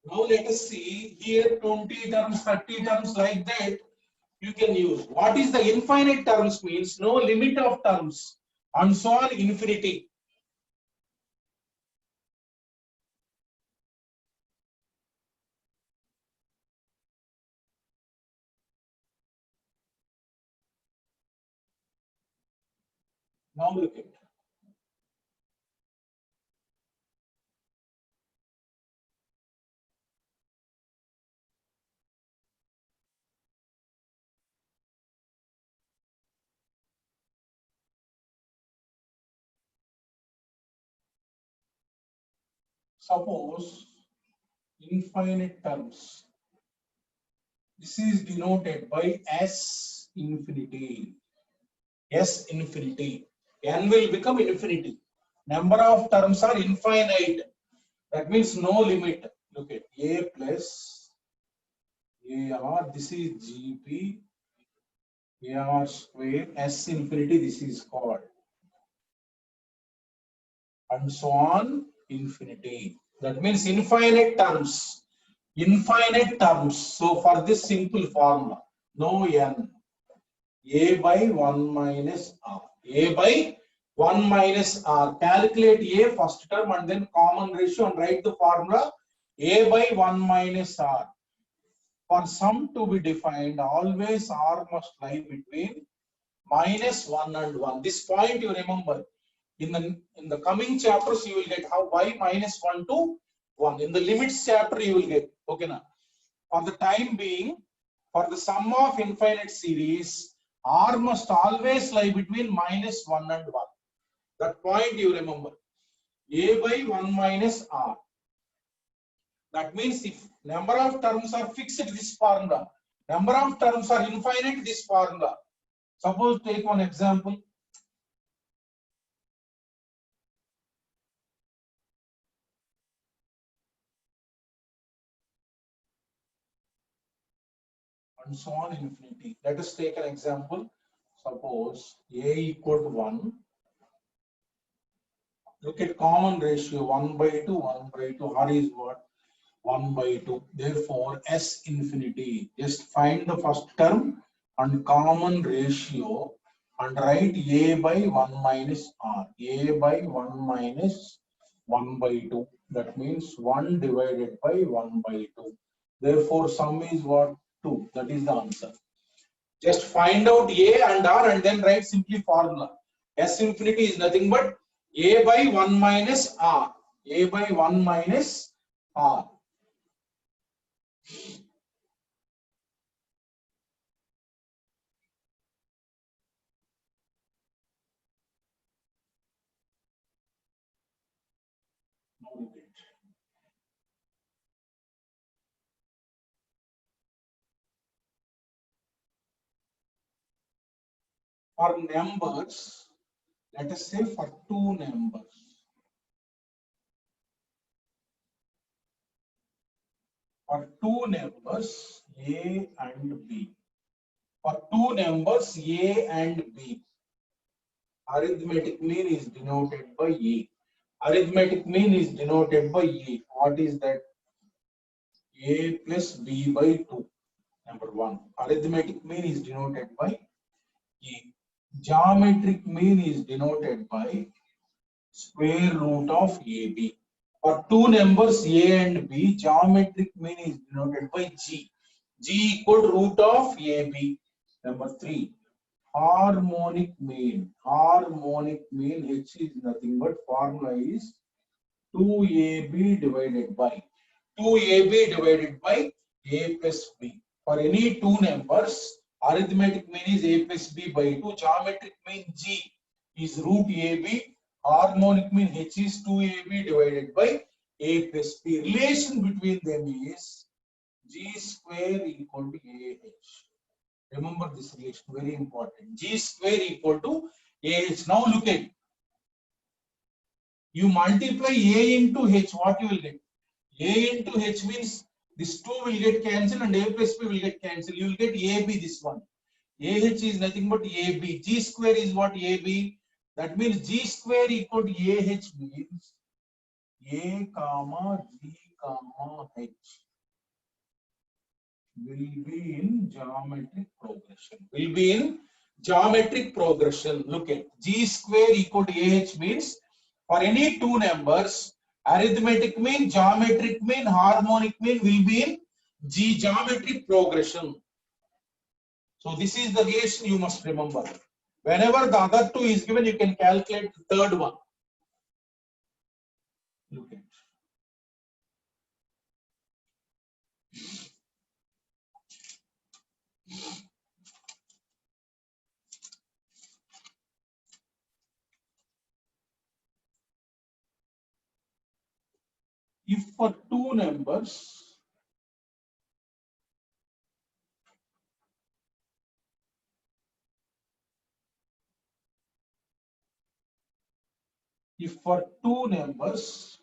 Now let us see here 20 terms, 30 terms, like that you can use. What is the infinite terms means? No limit of terms and so on, infinity. Now look at it. Suppose infinite terms. This is denoted by S infinity. S infinity. N will become infinity. Number of terms are infinite. That means no limit. Look at A plus AR. This is GP. AR square. S infinity. This is called. And so on, infinity. That means infinite terms. Infinite terms. So for this simple formula, no n. A by 1 minus R. A by 1 minus R. Calculate A first term and then common ratio and write the formula A by 1 minus R. For sum to be defined, always R must lie between minus 1 and 1. This point you remember. In the coming chapters, you will get how y minus 1 to 1. In the limits chapter, you will get. Okay, now. For the time being, for the sum of infinite series, R must always lie between minus 1 and 1. That point you remember. A by 1 minus R. That means if number of terms are fixed, this formula. Number of terms are infinite, this formula. Suppose take one example. And so on infinity. Let us take an example. Suppose A equal to 1. Look at common ratio 1 by 2, 1 by 2. R is what? 1 by 2. Therefore, S infinity. Just find the first term and common ratio and write A by 1 minus R. A by 1 minus 1 by 2. That means 1 divided by 1 by 2. Therefore, sum is what? 2. That is the answer. Just find out A and R and then write simply formula. S infinity is nothing but A by 1 minus R. A by 1 minus R. For numbers, let us say for two numbers. For two numbers A and B. For two numbers A and B, arithmetic mean is denoted by A. Arithmetic mean is denoted by A. What is that? A plus B by 2. Number 1. Arithmetic mean is denoted by A. Geometric mean is denoted by square root of AB. For two numbers A and B, geometric mean is denoted by G. G equal root of AB. Number 3. Harmonic mean. Harmonic mean H is nothing but formula is 2AB divided by 2AB divided by A plus B. For any two numbers, arithmetic mean is A plus B by 2. Geometric mean G is root AB. Harmonic mean H is 2AB divided by A plus B. Relation between them is G square equal to AH. Remember this relation, very important. G square equal to AH. Now look at it. You multiply A into H, what you will get? A into H means this 2 will get cancelled and A plus B will get cancelled. You will get AB, this one. AH is nothing but AB. G square is what? AB. That means G square equal to AH means A comma G comma H will be in geometric progression. Will be in geometric progression. Look at G square equal to AH means for any two numbers, arithmetic mean, geometric mean, harmonic mean will be in G geometric progression. So this is the relation you must remember. Whenever the other two is given, you can calculate the third one. Look at. If for two numbers,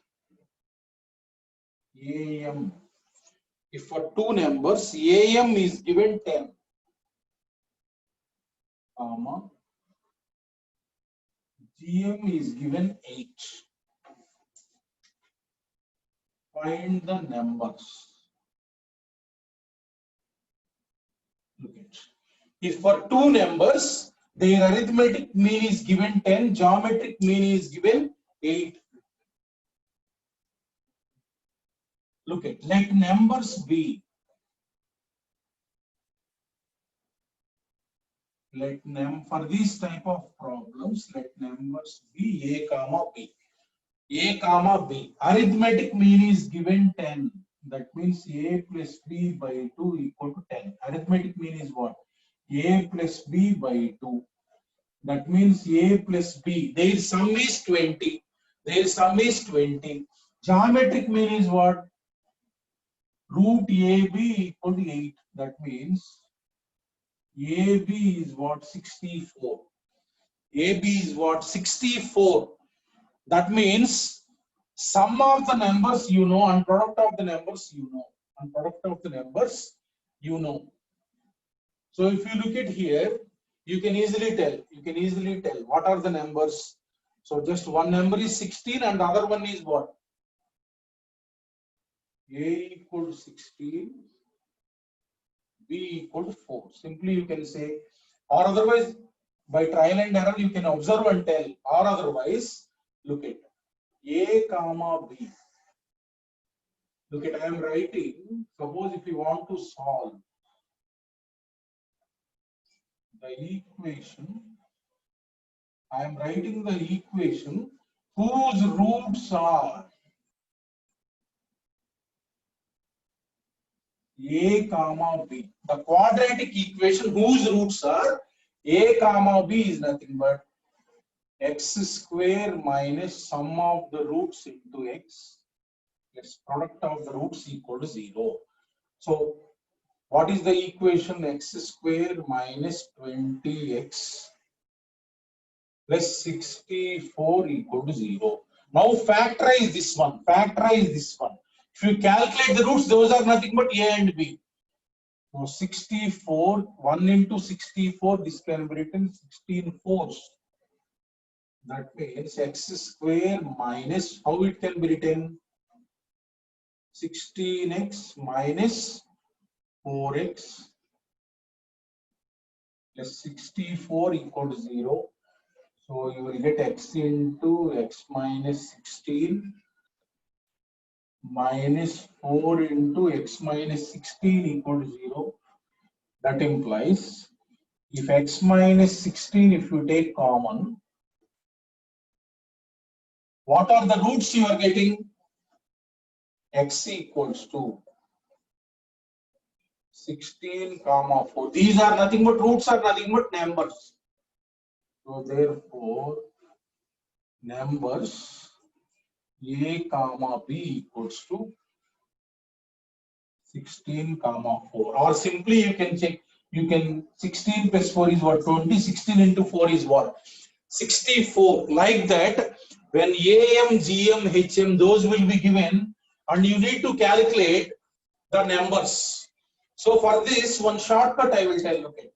AM, if for two numbers AM is given 10, comma, GM is given 8. Find the numbers. Look at. If for two numbers, their arithmetic mean is given 10, geometric mean is given 8. Look at. Let numbers be. For these type of problems, let numbers be A comma B. A comma B. Arithmetic mean is given 10. That means A plus B by 2 equal to 10. Arithmetic mean is what? A plus B by 2. That means A plus B. Their sum is 20. Their sum is 20. Geometric mean is what? Root AB equal to 8. That means AB is what? 64. AB is what? 64. That means sum of the numbers you know and product of the numbers you know. And product of the numbers you know. So if you look at here, you can easily tell. You can easily tell what are the numbers. So just one number is 16 and the other one is what? A equal to 16, B equal to 4. Simply you can say, or otherwise by trial and error you can observe and tell, or otherwise look at A comma B. Look at, I am writing, suppose if you want to solve the equation, I am writing the equation whose roots are A comma B. The quadratic equation whose roots are A comma B is nothing but x square minus sum of the roots into x plus product of the roots equal to 0. So what is the equation? X square minus 20x plus 64 equal to 0. Now factorize this one. Factorize this one. If you calculate the roots, those are nothing but A and B. So 64, 1 into 64, this can be written 16 fours. That means x square minus, how it can be written? 16x minus 4x plus 64 equal to 0. So you will get x into x minus 16 minus 4 into x minus 16 equal to 0. That implies if x minus 16, if you take common, what are the roots you are getting? X equals to 16 comma 4. These are nothing but roots, are nothing but numbers. So therefore, numbers A comma B equals to 16 comma 4. Or simply you can check, you can 16 plus 4 is what? 20. 16 into 4 is what? 64. Like that, when AM, GM, HM, those will be given, and you need to calculate the numbers. So for this, one shortcut I will tell you. Okay.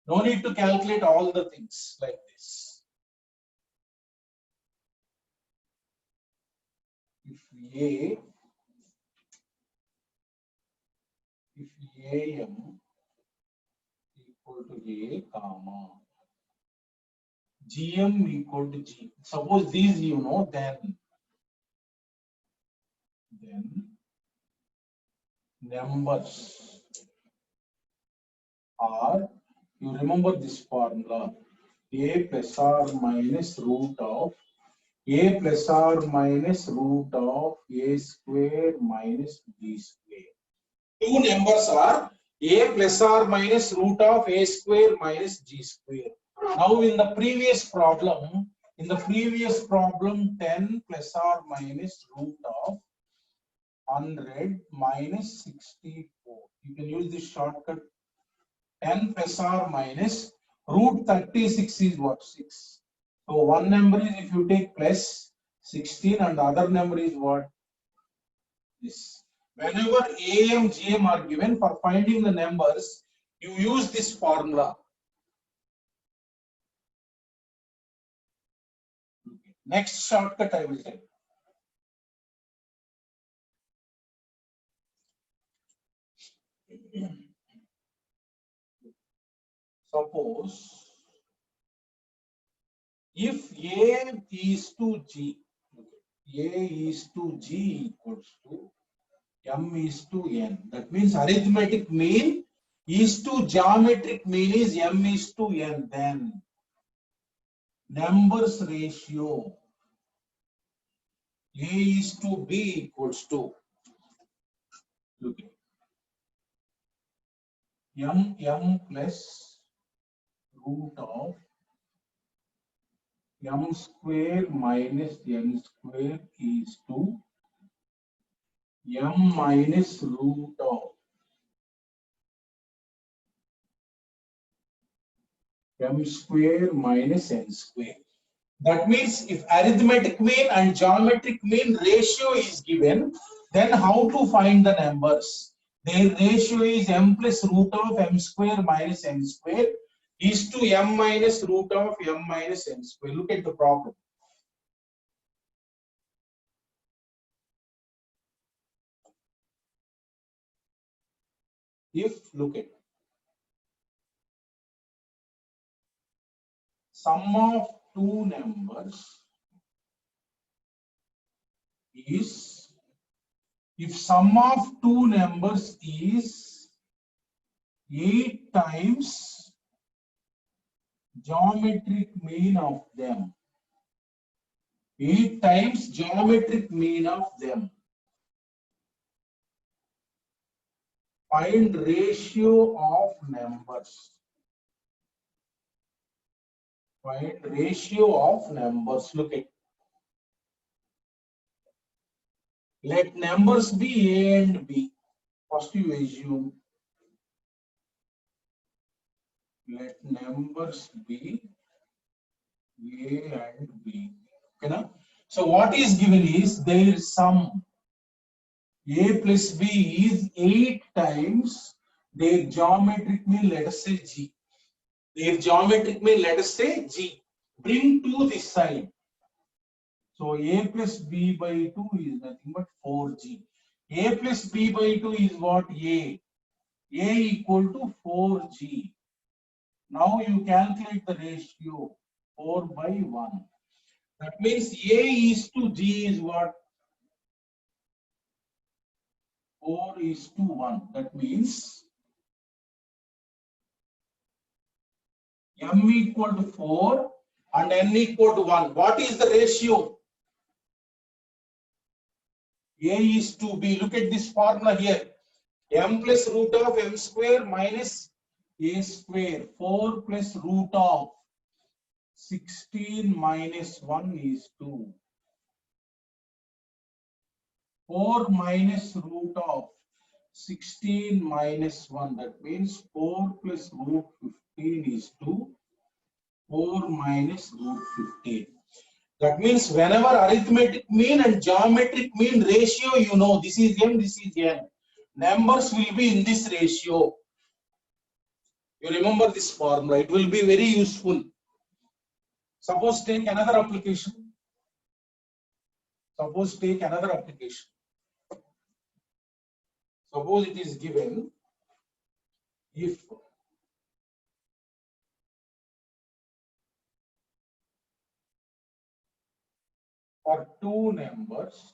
No need to calculate all the things like this. If AM equal to A comma GM equal to G. Suppose these you know, then numbers are, you remember this formula, A plus or minus root of A plus or minus root of A square minus B square. Two numbers are A plus or minus root of A square minus G square. Now in the previous problem, 10 plus or minus root of 100 minus 64. You can use this shortcut. 10 plus or minus root 36 is what? 6. So one number is, if you take plus 16, and the other number is what? This. Whenever AM, GM are given, for finding the numbers, you use this formula. Next shortcut I will tell you. Suppose if A is to G, A is to G equals to M is to N. That means arithmetic mean is to geometric mean is M is to N. Then numbers ratio A is to B equals to, look at M plus root of M square minus N square is to M minus root of M square minus N square. That means if arithmetic mean and geometric mean ratio is given, then how to find the numbers? Their ratio is M plus root of M square minus N square is to M minus root of M minus N square. Look at the problem. If, look at, sum of two numbers is if sum of two numbers is 8 times geometric mean of them. 8 times geometric mean of them. Find ratio of numbers. Find ratio of numbers. Look at. Let numbers be A and B. First you assume. Let numbers be A and B. Okay, now? So what is given is their sum. A plus B is 8 times their geometric mean, let us say G. Their geometric mean, let us say G. Bring to this side. So A plus B by 2 is nothing but 4G. A plus B by 2 is what? A. A equal to 4G. Now you calculate the ratio 4 by 1. That means A is to G is what? 4 is to 1. That means M equal to 4 and N equal to 1. What is the ratio? A is to B. Look at this formula here. M plus root of M square minus A square. 4 plus root of 16 minus 1 is 2. 4 minus root of 16 minus 1. That means 4 plus root 15 is 2. 4 minus root 15. That means whenever arithmetic mean and geometric mean ratio, you know, this is M, this is N. Numbers will be in this ratio. You remember this formula. It will be very useful. Suppose take another application. Suppose take another application. Suppose it is given if for two numbers,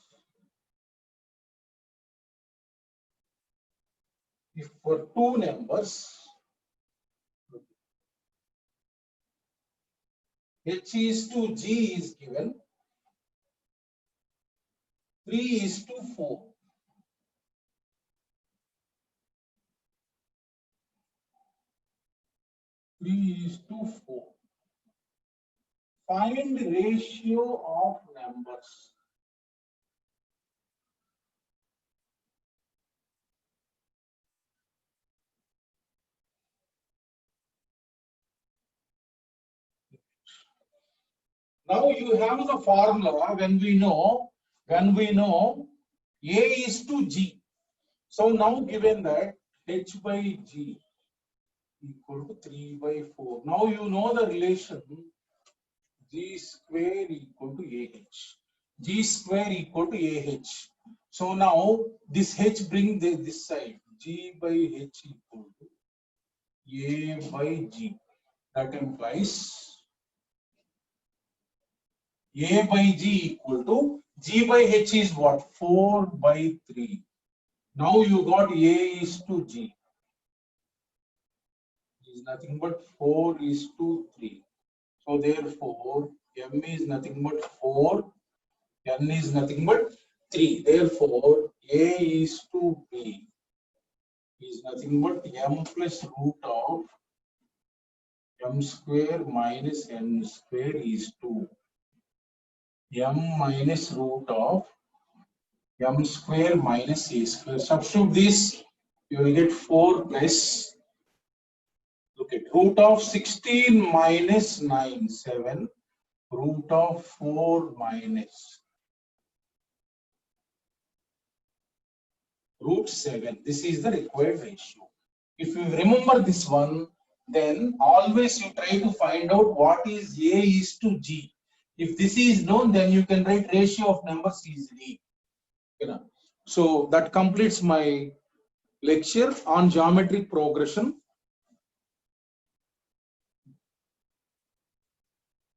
if for two numbers, H is to G is given, 3 is to 4. Is to 4. Find ratio of numbers. Now you have the formula when we know A is to G. So now given that H by G equal to 3 by 4. Now you know the relation G square equal to AH. G square equal to AH. So now this H bring this side. G by H equal to A by G. That implies A by G equal to G by H is what? 4 by 3. Now you got A is to G. Is nothing but 4 is to 3. So therefore, M is nothing but 4, N is nothing but 3. Therefore, A is to B is nothing but M plus root of M square minus N square is 2. M minus root of M square minus A square. Substitute this, you will get 4 plus, look at root of 16 minus 9, 7, root of 4 minus root 7. This is the required ratio. If you remember this one, then always you try to find out what is A is to G. If this is known, then you can write ratio of numbers easily. You know. So that completes my lecture on geometric progression.